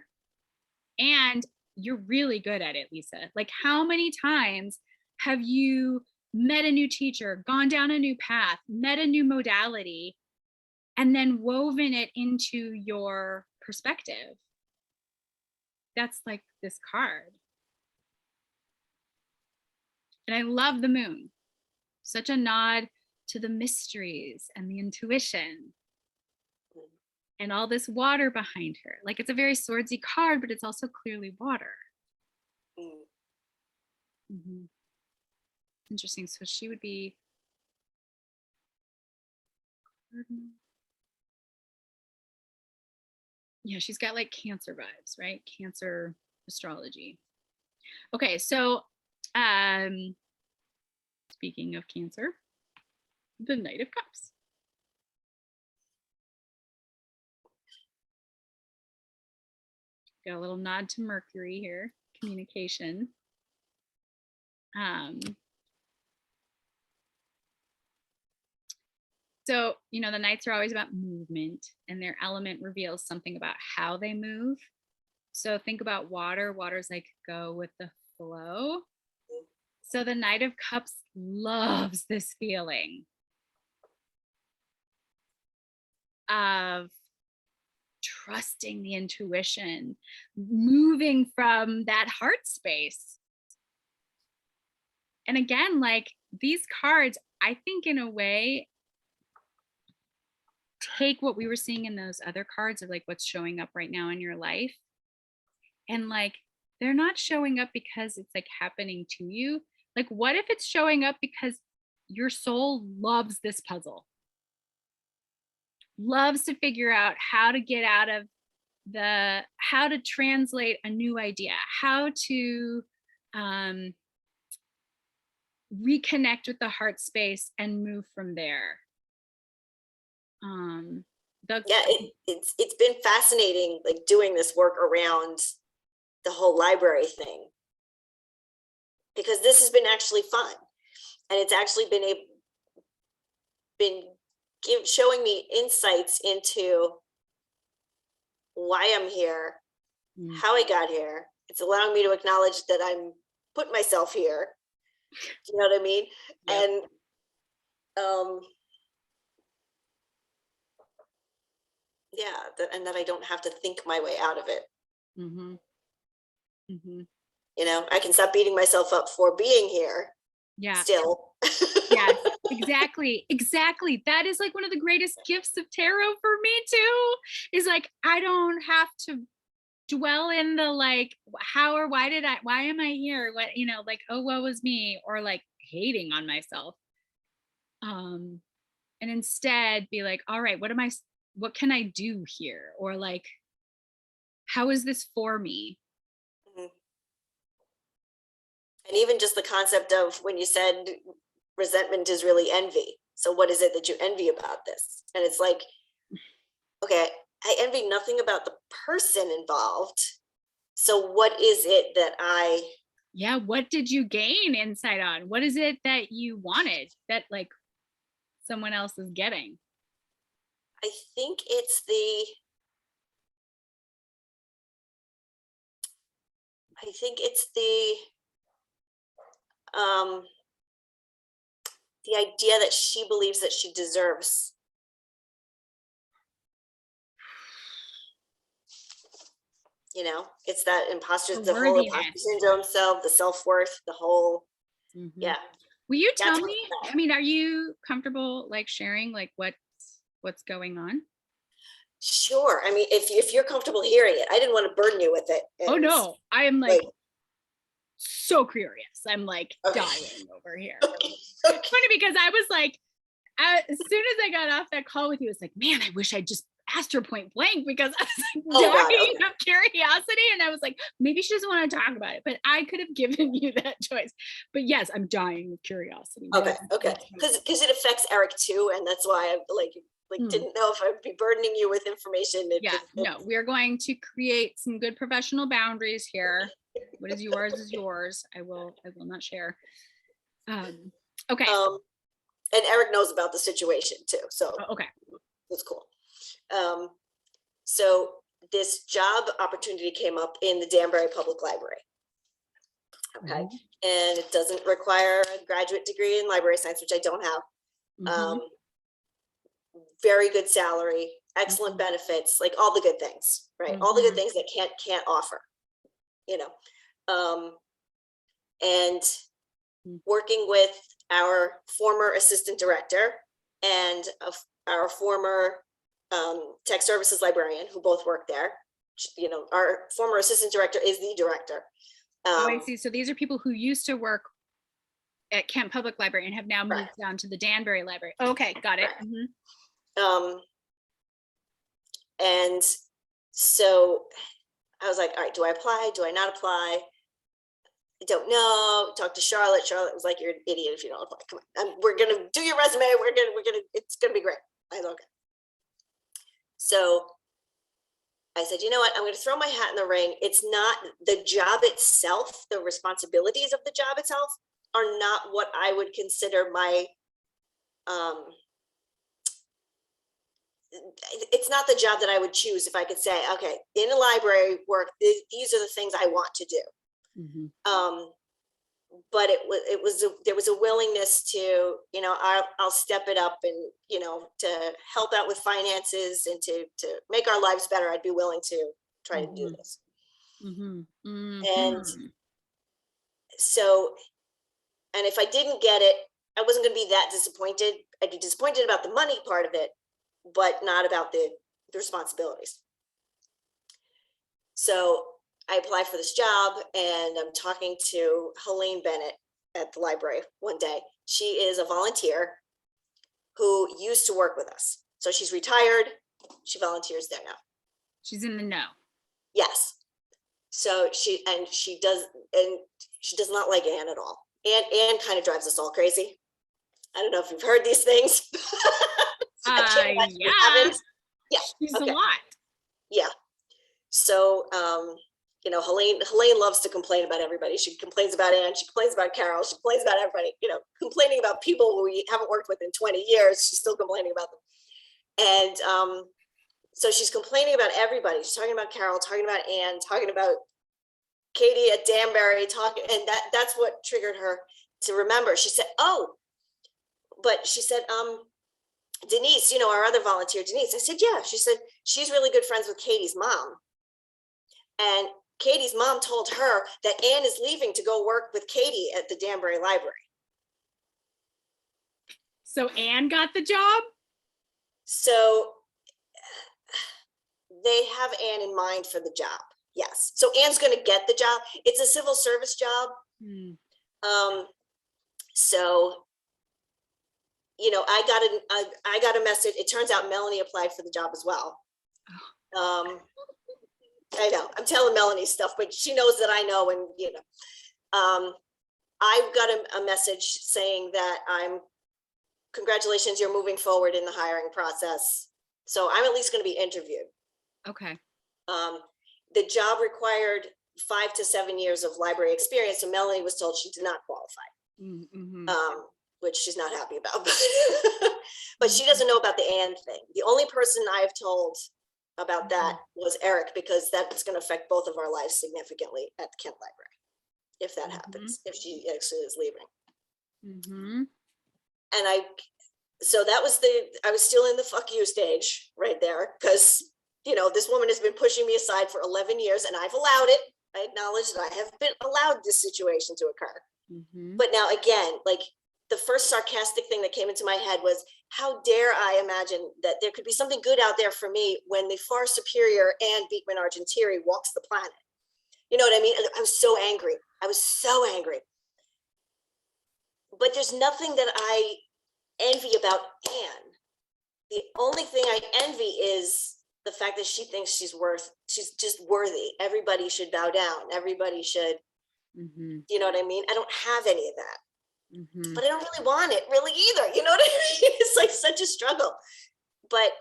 S1: and you're really good at it, Lisa. Like how many times have you met a new teacher, gone down a new path, met a new modality, and then woven it into your perspective? That's like this card. And I love the moon. Such a nod to the mysteries and the intuition and all this water behind her. Like it's a very swordsy card, but it's also clearly water. Mm-hmm. Interesting. So she would be yeah, she's got like Cancer vibes, right? Cancer astrology. Okay, so speaking of Cancer, the Knight of Cups. Got a little nod to Mercury here, communication. So, the Knights are always about movement, and their element reveals something about how they move. So think about water. Water's like go with the flow. So the Knight of Cups loves this feeling of trusting the intuition, moving from that heart space. And again, like these cards, I think in a way, take what we were seeing in those other cards of like what's showing up right now in your life. And like, they're not showing up because it's like happening to you. Like, what if it's showing up because your soul loves this puzzle? Loves to figure out how to get out of how to translate a new idea, how to reconnect with the heart space and move from there.
S2: It's been fascinating, like doing this work around the whole library thing, because this has been actually fun, and it's actually been showing me insights into why I'm here, how I got here. It's allowing me to acknowledge that I'm put myself here. Do you know what I mean? Yep. And that I don't have to think my way out of it. Mm-hmm. Mm-hmm. I can stop beating myself up for being here. Yeah. Still.
S1: Yes, exactly. That is like one of the greatest gifts of tarot for me too, is like, I don't have to dwell in the like how or why am I here? What, like, oh, woe was me, or like hating on myself. Um and instead be like, all right, what can I do here? Or like, how is this for me?
S2: Mhm. And even just the concept of when you said resentment is really envy. So what is it that you envy about this? And it's like, okay, I envy nothing about the person involved. So what is it that
S1: Yeah, what did you gain insight on? What is it that you wanted that like someone else is getting?
S2: I think it's um the idea that she believes that she deserves. It's that
S1: The
S2: the whole imposter
S1: worthiness.
S2: syndrome, the self-worth, the whole,
S1: Mhm.
S2: yeah,
S1: Will you tell
S2: that's what
S1: me?
S2: it's about.
S1: I mean, are you comfortable like sharing like what's going on?
S2: Sure. I mean, if you're comfortable hearing it, I didn't want to burden you with it.
S1: Oh
S2: And
S1: no, I am
S2: like,
S1: like so curious. I'm like
S2: okay,
S1: dying over here.
S2: okay,
S1: It's
S2: okay.
S1: funny because I was like, as soon as I got off that call with you, I was like, man, I wish I just asked her point blank because I was like
S2: Oh God.
S1: dying
S2: Okay.
S1: of curiosity. And I was like, maybe she doesn't want to talk about it, but I could have given you that choice. But yes, I'm dying of curiosity.
S2: Okay. Okay.
S1: What's going
S2: Because it affects Eric too, and that's why I
S1: on?
S2: didn't know if I'd be burdening you with information.
S1: Yeah, no, we are going to create some good professional boundaries here. What is yours. I will not share. Okay.
S2: um, and Eric knows about the situation too, so
S1: Okay.
S2: it's cool. Um, so this job opportunity came up in the Danbury Public Library. Okay.
S1: Mhm.
S2: And it doesn't require a graduate degree in library science, which I don't have.
S1: Mhm.
S2: Very good salary, excellent
S1: Mhm.
S2: benefits, like all the good things, right? All the good
S1: Mhm.
S2: things that can't offer, you know. Um, and
S1: Mhm.
S2: working with our former assistant director and our former tech services librarian who both work there. Our former assistant director is the director.
S1: Oh, I see. So these are people who used to work at Kent Public Library and have now moved
S2: Correct,
S1: down to the Danbury Library. Okay, got it.
S2: correct.
S1: Mhm.
S2: Um, and so I was like, all right, do I apply? Do I not apply? I don't know. Talk to Charlotte. Charlotte was like, "You're an idiot if you don't apply. Come on, we're gonna do your resume. It's gonna be great." I go, okay. So I said, you know what? I'm gonna throw my hat in the ring. It's not the job itself. The responsibilities of the job itself are not what I would consider my. Um, it's not the job that I would choose if I could say, okay, in a library work, these are the things I want to do.
S1: Mhm.
S2: But there was a willingness to, I'll step it up, and to help out with finances and to make our lives better. I'd be willing to try to do
S1: Mhm.
S2: this.
S1: Mhm.
S2: And
S1: Mhm.
S2: so, and if I didn't get it, I wasn't going to be that disappointed. I'd be disappointed about the money part of it, but not about the responsibilities. So I applied for this job, and I'm talking to Helene Bennett at the library one day. She is a volunteer who used to work with us. So she's retired. She volunteers there now.
S1: She's in the know.
S2: Yes. So she does not like Anne at all. Anne kind of drives us all crazy. I don't know if you've heard these things. I can't imagine you
S1: Yeah.
S2: haven't. Yeah.
S1: She's a
S2: Okay.
S1: lot.
S2: Yeah. So Helene loves to complain about everybody. She complains about Anne, she complains about Carol, she complains about everybody, complaining about people who we haven't worked with in 20 years. She's still complaining about them. And so she's complaining about everybody. She's talking about Carol, talking about Anne, talking about Katie at Danbury, and that's what triggered her to remember. She said, "Oh," but she said, Denise, our other volunteer, Denise. I said, "Yeah." She said, "She's really good friends with Katie's mom." And Katie's mom told her that Anne is leaving to go work with Katie at the Danbury Library.
S1: So Anne got the job?
S2: So they have Anne in mind for the job. Yes. So Anne's going to get the job. It's a civil service job.
S1: Mm.
S2: So, you know, I got a message. It turns out Melanie applied for the job as well. I know I'm telling Melanie stuff, but she knows that I know, and you know, I've got a message saying that congratulations, you're moving forward in the hiring process. So I'm at least going to be interviewed.
S1: Okay.
S2: The job required 5 to 7 years of library experience, so Melanie was told she did not qualify,
S1: Mm-hmm.
S2: which she's not happy about. But she doesn't know about the Anne thing. The only person I have told about that was Eric, because that's going to affect both of our lives significantly at the Kent Library, if that happens, if she actually is leaving.
S1: Mm-hmm.
S2: And so that was I was still in the fuck you stage right there, because, you know, this woman has been pushing me aside for 11 years and I've allowed it. I acknowledge that I have been allowed this situation to occur.
S1: Mm-hmm.
S2: But now again, like the first sarcastic thing that came into my head was, how dare I imagine that there could be something good out there for me when the far superior Anne Beekman Argentieri walks the planet. You know what I mean? I was so angry. I was so angry. But there's nothing that I envy about Anne. The only thing I envy is the fact that she thinks she's just worthy. Everybody should bow down. Everybody should, you know what I mean? I don't have any of that. But I don't really want it really either. You know what I mean? It's like such a struggle. But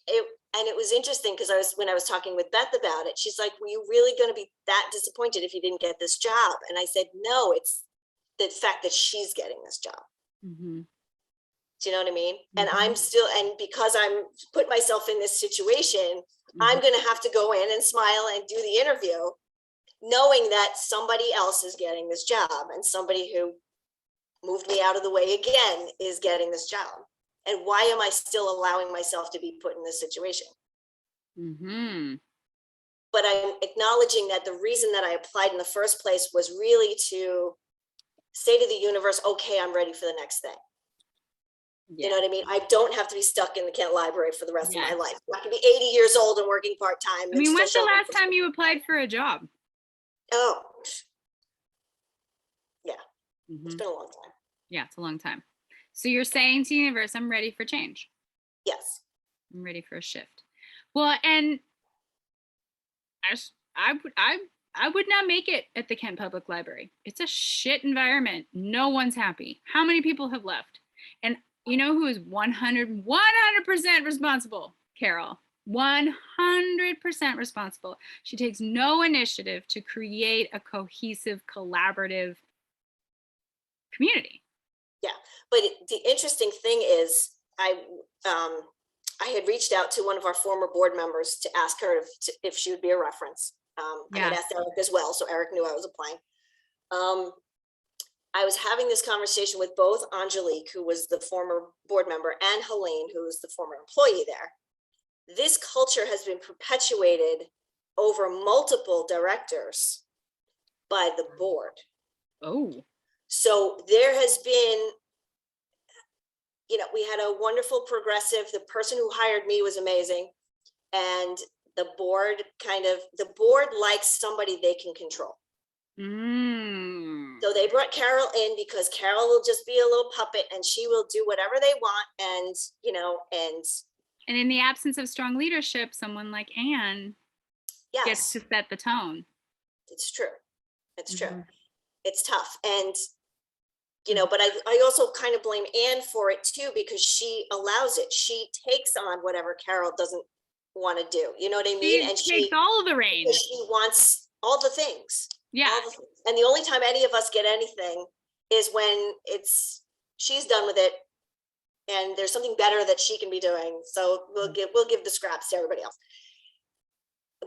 S2: it was interesting because when I was talking with Beth about it, she's like, were you really going to be that disappointed if you didn't get this job? And I said, no, it's the fact that she's getting this job. Do you know what I mean? And I'm still, and because I'm put myself in this situation, I'm going to have to go in and smile and do the interview, knowing that somebody else is getting this job and somebody who moved me out of the way again is getting this job. And why am I still allowing myself to be put in this situation? But I'm acknowledging that the reason that I applied in the first place was really to say to the universe, okay, I'm ready for the next thing. You know what I mean? I don't have to be stuck in the Kent Library for the rest of my life. I can be 80 years old and working part-time.
S1: I mean, when's the last time you applied for a job?
S2: Oh, yeah. It's been a long time.
S1: Yeah, it's a long time. So you're saying to the universe, I'm ready for change.
S2: Yes.
S1: I'm ready for a shift. Well, and I would not make it at the Kent Public Library. It's a shit environment. No one's happy. How many people have left? And you know who is 100% responsible? Carol. 100% responsible. She takes no initiative to create a cohesive, collaborative community.
S2: Yeah, but the interesting thing is, I had reached out to one of our former board members to ask her if she would be a reference. I had asked Eric as well, so Eric knew I was applying. I was having this conversation with both Angelique, who was the former board member, and Helene, who was the former employee there. This culture has been perpetuated over multiple directors by the board.
S1: Oh.
S2: So there has been, you know, we had a wonderful progressive, the person who hired me was amazing. And the board likes somebody they can control. So they brought Carol in because Carol will just be a little puppet and she will do whatever they want. And, you know, and
S1: in the absence of strong leadership, someone like Anne gets to set the tone.
S2: It's true. It's true. It's tough. And, you know, but I also kind of blame Anne for it too, because she allows it. She takes on whatever Carol doesn't want to do. You know what I mean?
S1: And she takes all of the reins.
S2: She wants all the things.
S1: Yeah.
S2: And the only time any of us get anything is when she's done with it and there's something better that she can be doing. So we'll give the scraps to everybody else.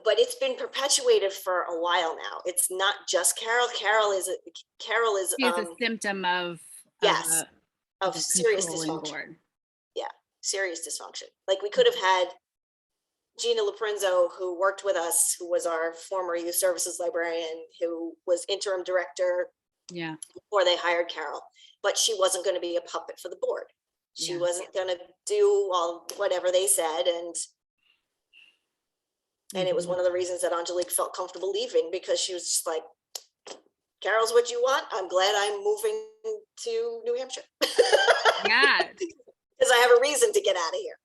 S2: But it's been perpetuated for a while now. It's not just Carol. Carol is a symptom of serious dysfunction. Board. Yeah, serious dysfunction. Like we could have had Gina Laprinzo, who worked with us, who was our former youth services librarian, who was interim director before they hired Carol, but she wasn't going to be a puppet for the board. She wasn't going to do whatever they said. And And it was one of the reasons that Angelique felt comfortable leaving, because she was just like, Carol's what you want. I'm glad I'm moving to New Hampshire.
S1: Yeah.
S2: Because I have a reason to get out of here.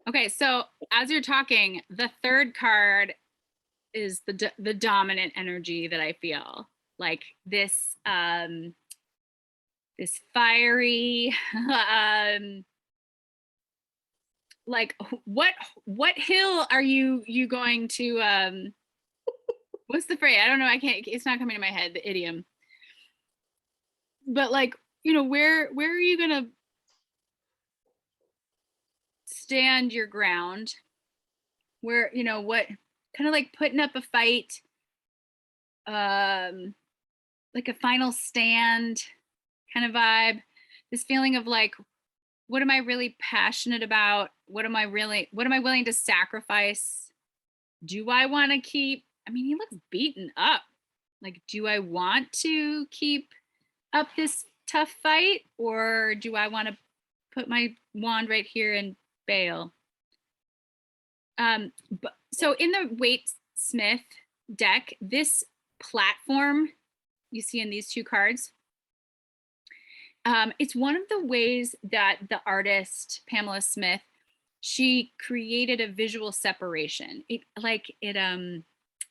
S1: Okay, so as you're talking, the third card is the dominant energy that I feel. Like this this fiery like what hill are you going to what's the phrase? I don't know, I can't, it's not coming to my head, the idiom. But like, you know, where are you gonna stand your ground? Where, you know, what kind of like putting up a fight, like a final stand kind of vibe. This feeling of like, what am I really passionate about? What am I willing to sacrifice? Do I want to keep, I mean, he looks beaten up. Like, do I want to keep up this tough fight, or do I want to put my wand right here and bail? But so in the Waite Smith deck, this platform you see in these two cards, it's one of the ways that the artist Pamela Smith, she created a visual separation. It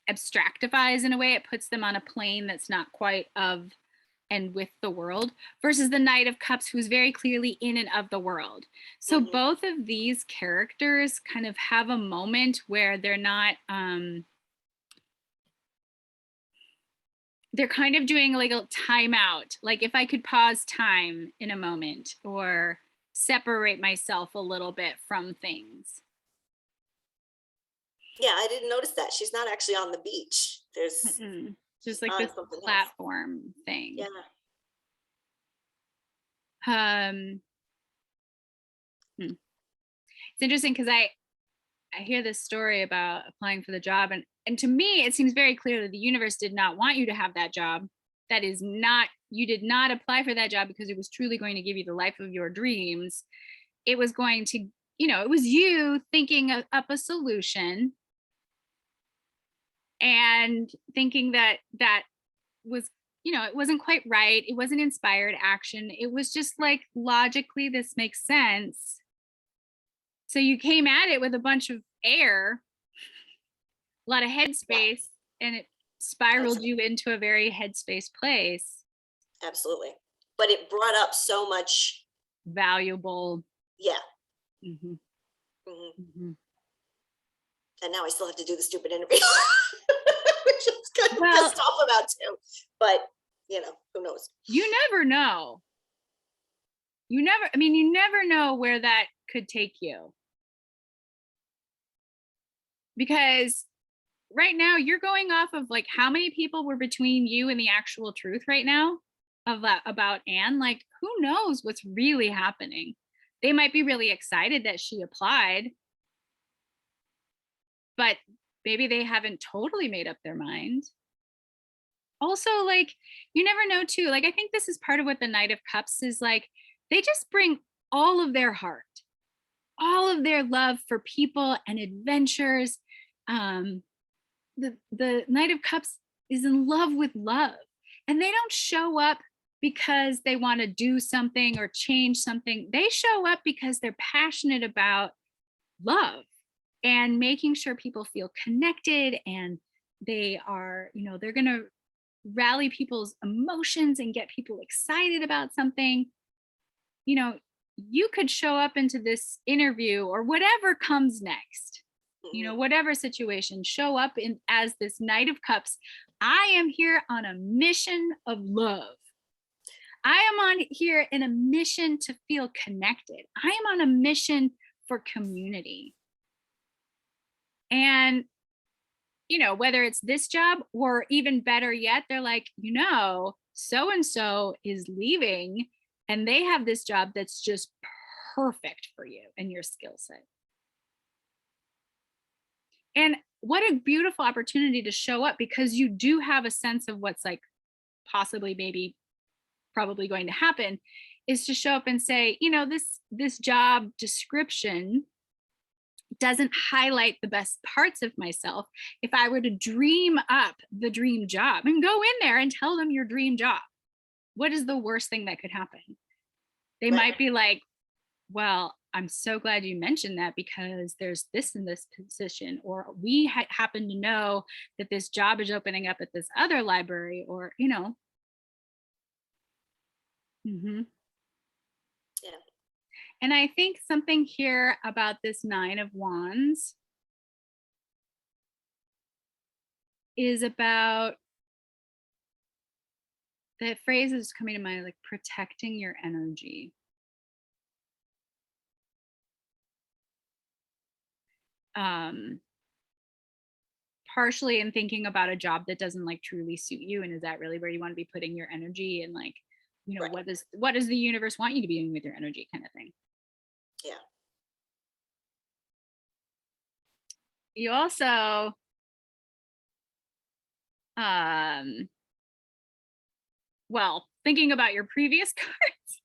S1: abstractifies in a way. It puts them on a plane that's not quite of and with the world, versus the Knight of Cups, who's very clearly in and of the world. So both of these characters kind of have a moment where they're not, they're kind of doing like a timeout. Like, if I could pause time in a moment or separate myself a little bit from things.
S2: Yeah, I didn't notice that. She's not actually on the beach. There's
S1: just like this platform thing.
S2: Yeah.
S1: It's interesting because I hear this story about applying for the job, and to me it seems very clear that the universe did not want you to have that job. That is not, you did not apply for that job because it was truly going to give you the life of your dreams. It was going to, you know, it was you thinking up a solution and thinking that was, you know, it wasn't quite right. It wasn't inspired action. It was just like, logically, this makes sense. So you came at it with a bunch of air, a lot of headspace, and it spiraled you into a very headspace place.
S2: Absolutely. But it brought up so much
S1: valuable.
S2: Yeah. And now I still have to do the stupid interview, which is kind of pissed off about too. But, you know, who knows? You never know.
S1: You never know where that could take you. Because right now you're going off of like how many people were between you and the actual truth right now of that about Anne. Like, who knows what's really happening? They might be really excited that she applied, but maybe they haven't totally made up their mind. Also, like, you never know too. Like, I think this is part of what the Knight of Cups is like. They just bring all of their heart, all of their love for people and adventures. The Knight of Cups is in love with love, and they don't show up because they want to do something or change something. They show up because they're passionate about love and making sure people feel connected, and they are, you know, they're going to rally people's emotions and get people excited about something. You know, you could show up into this interview or whatever comes next, you know, whatever situation, show up in as this Knight of Cups. I am here on a mission of love. I am on here in a mission to feel connected. I am on a mission for community. And, you know, whether it's this job or even better yet, they're like, you know, so-and-so is leaving and they have this job that's just perfect for you and your skill set. And what a beautiful opportunity to show up, because you do have a sense of what's like possibly, maybe, probably going to happen, is to show up and say, you know, this job description, doesn't highlight the best parts of myself. If I were to dream up the dream job and go in there and tell them your dream job, what is the worst thing that could happen? They
S2: Right.
S1: might be like, well, I'm so glad you mentioned that because there's this in this position, or we happen to know that this job is opening up at this other library, or, you know. Mhm.
S2: Yeah.
S1: And I think something here about this Nine of Wands is about, the phrase is coming to mind, like protecting your energy. Um, partially in thinking about a job that doesn't like truly suit you, and is that really where you want to be putting your energy, and like, you know,
S2: Right.
S1: what does the universe want you to be doing with your energy, kind of thing.
S2: Yeah.
S1: You also um well, thinking about your previous cards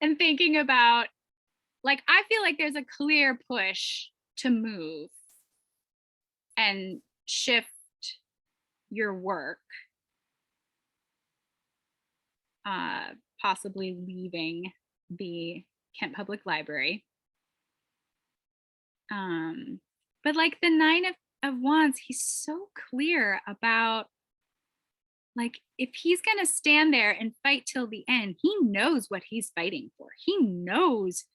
S1: and thinking about, like, I feel like there's a clear push to move and shift your work, possibly leaving the Kent Public Library. But like the of Wands, he's so clear about, like, if he's going to stand there and fight till the end, he knows what he's fighting for. He knows,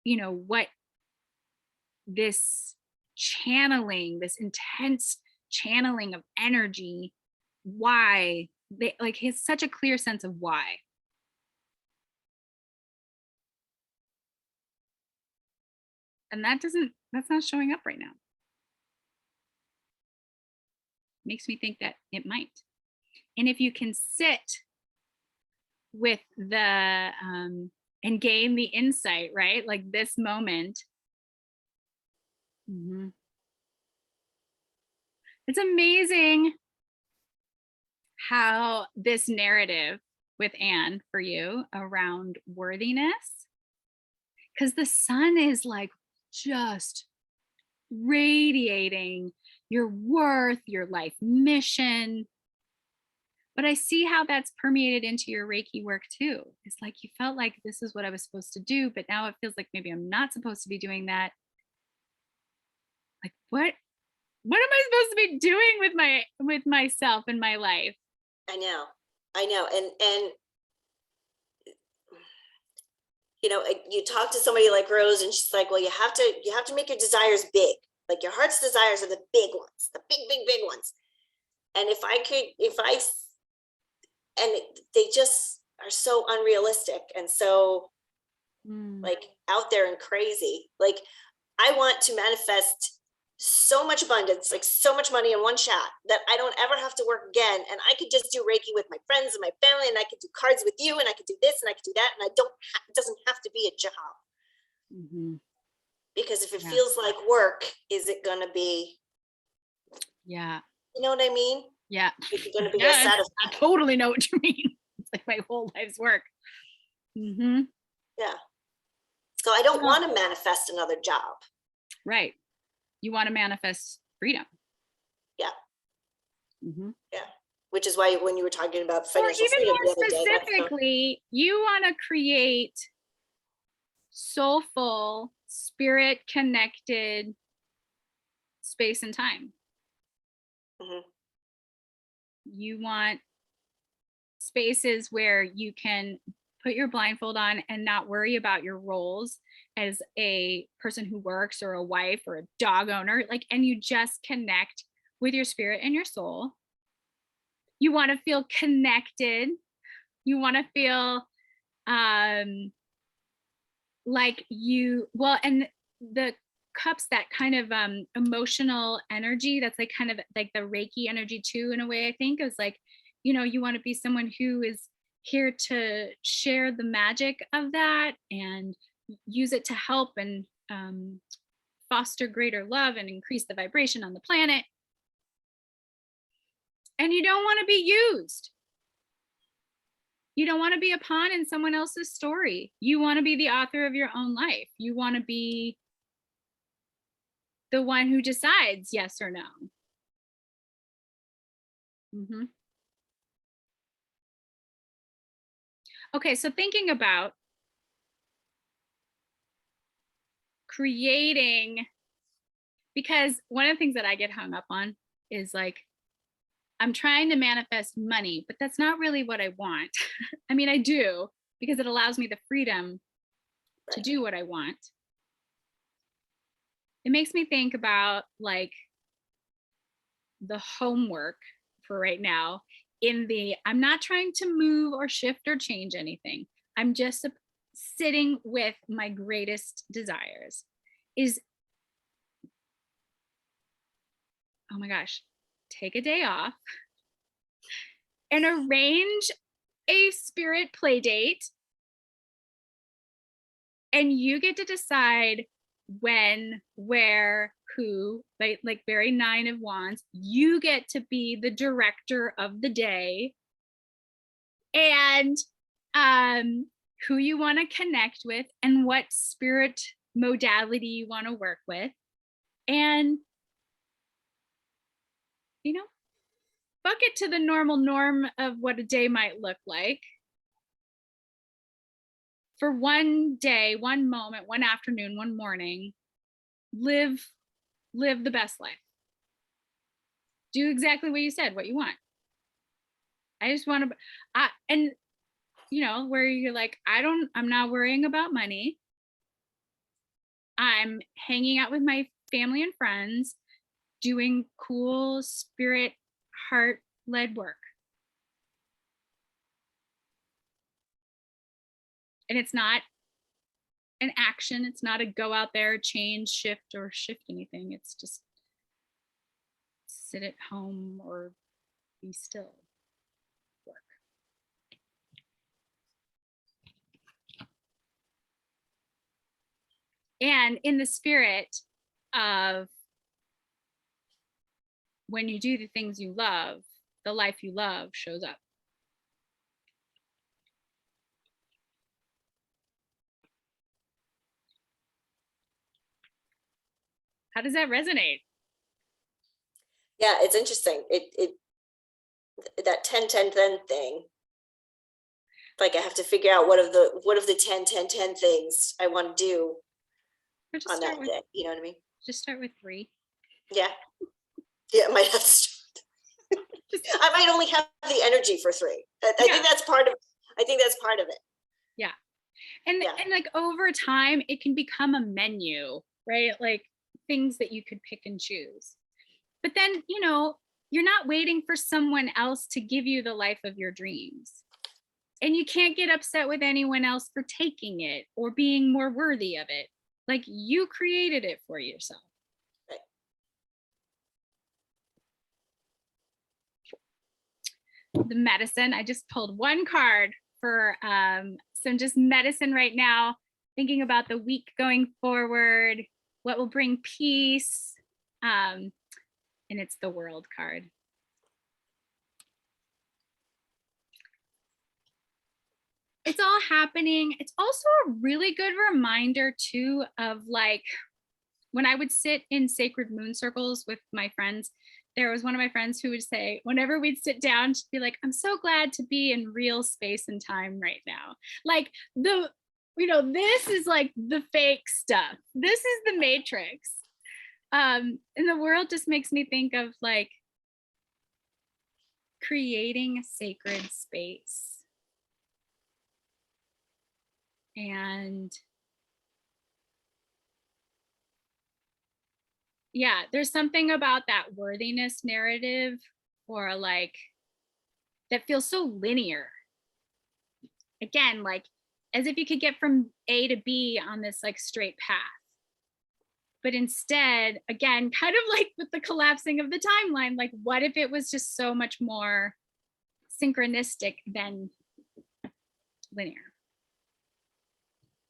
S1: you know, what this channeling, this intense channeling of energy, why they, like, he has such a clear sense of why. And that's not showing up right now. Makes me think that it might. And if you can sit with the and gain the insight, right? Like this moment. Mhm. It's amazing how this narrative with Anne for you around worthiness, because the sun is like just radiating your worth, your life mission. But I see how that's permeated into your Reiki work too. It's like you felt like this is what I was supposed to do, but now it feels like maybe I'm not supposed to be doing that. Like, what am I supposed to be doing with myself and my life?
S2: I know. I know. And you know, you talk to somebody like Rose and she's like, well, you have to make your desires big. Like your heart's desires are the big ones, the big ones. And they just are so unrealistic and so
S1: Mm,
S2: like out there and crazy. Like I want to manifest so much abundance, like so much money in one shot that I don't ever have to work again. And I could just do Reiki with my friends and my family, and I could do cards with you, and I could do this and I could do that. And it doesn't have to be a job.
S1: mhm.
S2: Because if it
S1: Yeah.
S2: feels like work, is it going to be,
S1: Yeah.
S2: you know what I mean?
S1: Yeah.
S2: Is it going to be as
S1: Yes, I
S2: satisfying?
S1: totally know what you mean. It's like my whole life's work. Hmm.
S2: Yeah. So I don't
S1: Well,
S2: want to manifest another job.
S1: right. You want to manifest freedom.
S2: Yeah.
S1: Hmm.
S2: Yeah. Which is why when you were talking about
S1: Or
S2: financial
S1: even
S2: freedom the
S1: more
S2: other day, that's not,
S1: specifically, you want to create soulful, spirit connected space and time.
S2: mhm,
S1: You want spaces where you can put your blindfold on and not worry about your roles as a person who works, or a wife, or a dog owner, like, and you just connect with your spirit and your soul. You want to feel connected. You want to feel um like you, well, and the cups, that kind of emotional energy, that's like kind of like the Reiki energy too, in a way. I think is like, you know, you want to be someone who is here to share the magic of that and use it to help and foster greater love and increase the vibration on the planet. And you don't want to be used. You don't want to be a pawn in someone else's story. You want to be the author of your own life. You want to be the one who decides yes or no. Okay, so thinking about creating, because one of the things that I get hung up on is like, I'm trying to manifest money, but that's not really what I want. I mean, I do, because it allows me the freedom to do what I want. It makes me think about like the homework for right now I'm not trying to move or shift or change anything. I'm just sitting with my greatest desires is, oh my gosh, take a day off and arrange a spirit play date, and you get to decide when, where, who, like very 9 of Wands. You get to be the director of the day, and who you want to connect with and what spirit modality you want to work with, and fuck it to the norm of what a day might look like. For one day, one moment, one afternoon, one morning, live the best life. Do exactly what you said, what you want. I just want to, and where you're like, I'm not worrying about money. I'm hanging out with my family and friends, doing cool spirit, heart-led work. And it's not an action. It's not a go out there, change, shift anything. It's just sit at home or be still. Work. And in the spirit of when you do the things you love, the life you love shows up. How does that resonate?
S2: Yeah, it's interesting. It that 10-10-10 thing. Like I have to figure out what of the 10-10-10 things I want to do on that day. You know what I mean?
S1: Just start with 3.
S2: Yeah. Yeah, I might have to start. I might only have the energy for 3. I think that's part of it.
S1: Yeah. And like over time, it can become a menu, right? Like things that you could pick and choose. But then, you're not waiting for someone else to give you the life of your dreams. And you can't get upset with anyone else for taking it or being more worthy of it. Like you created it for yourself.
S2: Right.
S1: The medicine, I just pulled one card for some just medicine right now, thinking about the week going forward, what will bring peace. And it's the World card. It's all happening. It's also a really good reminder too of like when I would sit in sacred moon circles with my friends. There was one of my friends who would say, whenever we'd sit down, she'd be like, I'm so glad to be in real space and time right now. Like this is like the fake stuff. This is the Matrix. And the world just makes me think of like creating a sacred space. And yeah, there's something about that worthiness narrative, or like that feels so linear. Again, like as if you could get from A to B on this like straight path. But instead, again, kind of like with the collapsing of the timeline, like what if it was just so much more synchronistic than linear?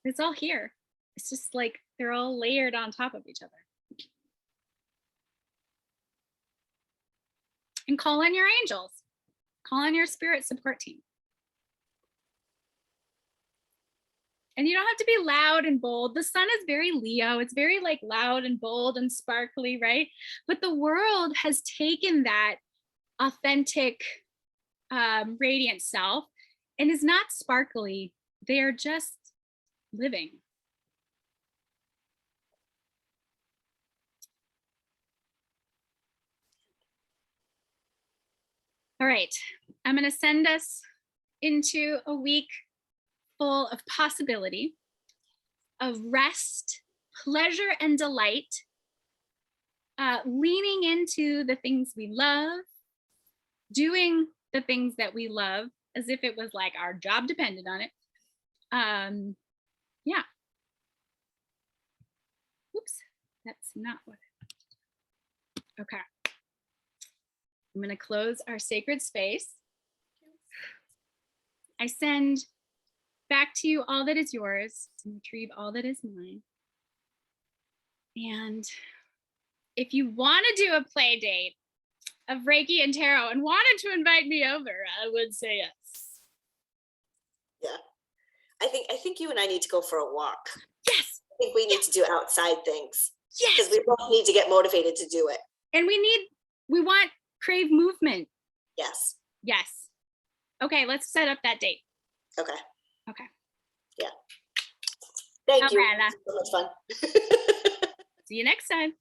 S1: It's all here. It's just like they're all layered on top of each other. And call in your angels. Call in your spirit support team. And you don't have to be loud and bold. The sun is very Leo. It's very like loud and bold and sparkly, right? But the world has taken that authentic, radiant self and is not sparkly. They are just living. All right, I'm going to send us into a week full of possibility, of rest, pleasure, and delight, leaning into the things we love, doing the things that we love as if it was like our job depended on it. Yeah. Oops, that's not what. Okay. I'm going to close our sacred space. I send back to you all that is yours and retrieve all that is mine. And if you want to do a play date of Reiki and Tarot and wanted to invite me over, I would say yes.
S2: Yeah. I think you and I need to go for a walk.
S1: Yes.
S2: I think we need to do outside things.
S1: Yes.
S2: Because we both need to get motivated to do it.
S1: And we want crave movement.
S2: Yes.
S1: Yes. Okay, let's set up that date.
S2: Okay.
S1: Okay.
S2: Yeah. Thank you.
S1: Ella.
S2: So much fun.
S1: See you next time.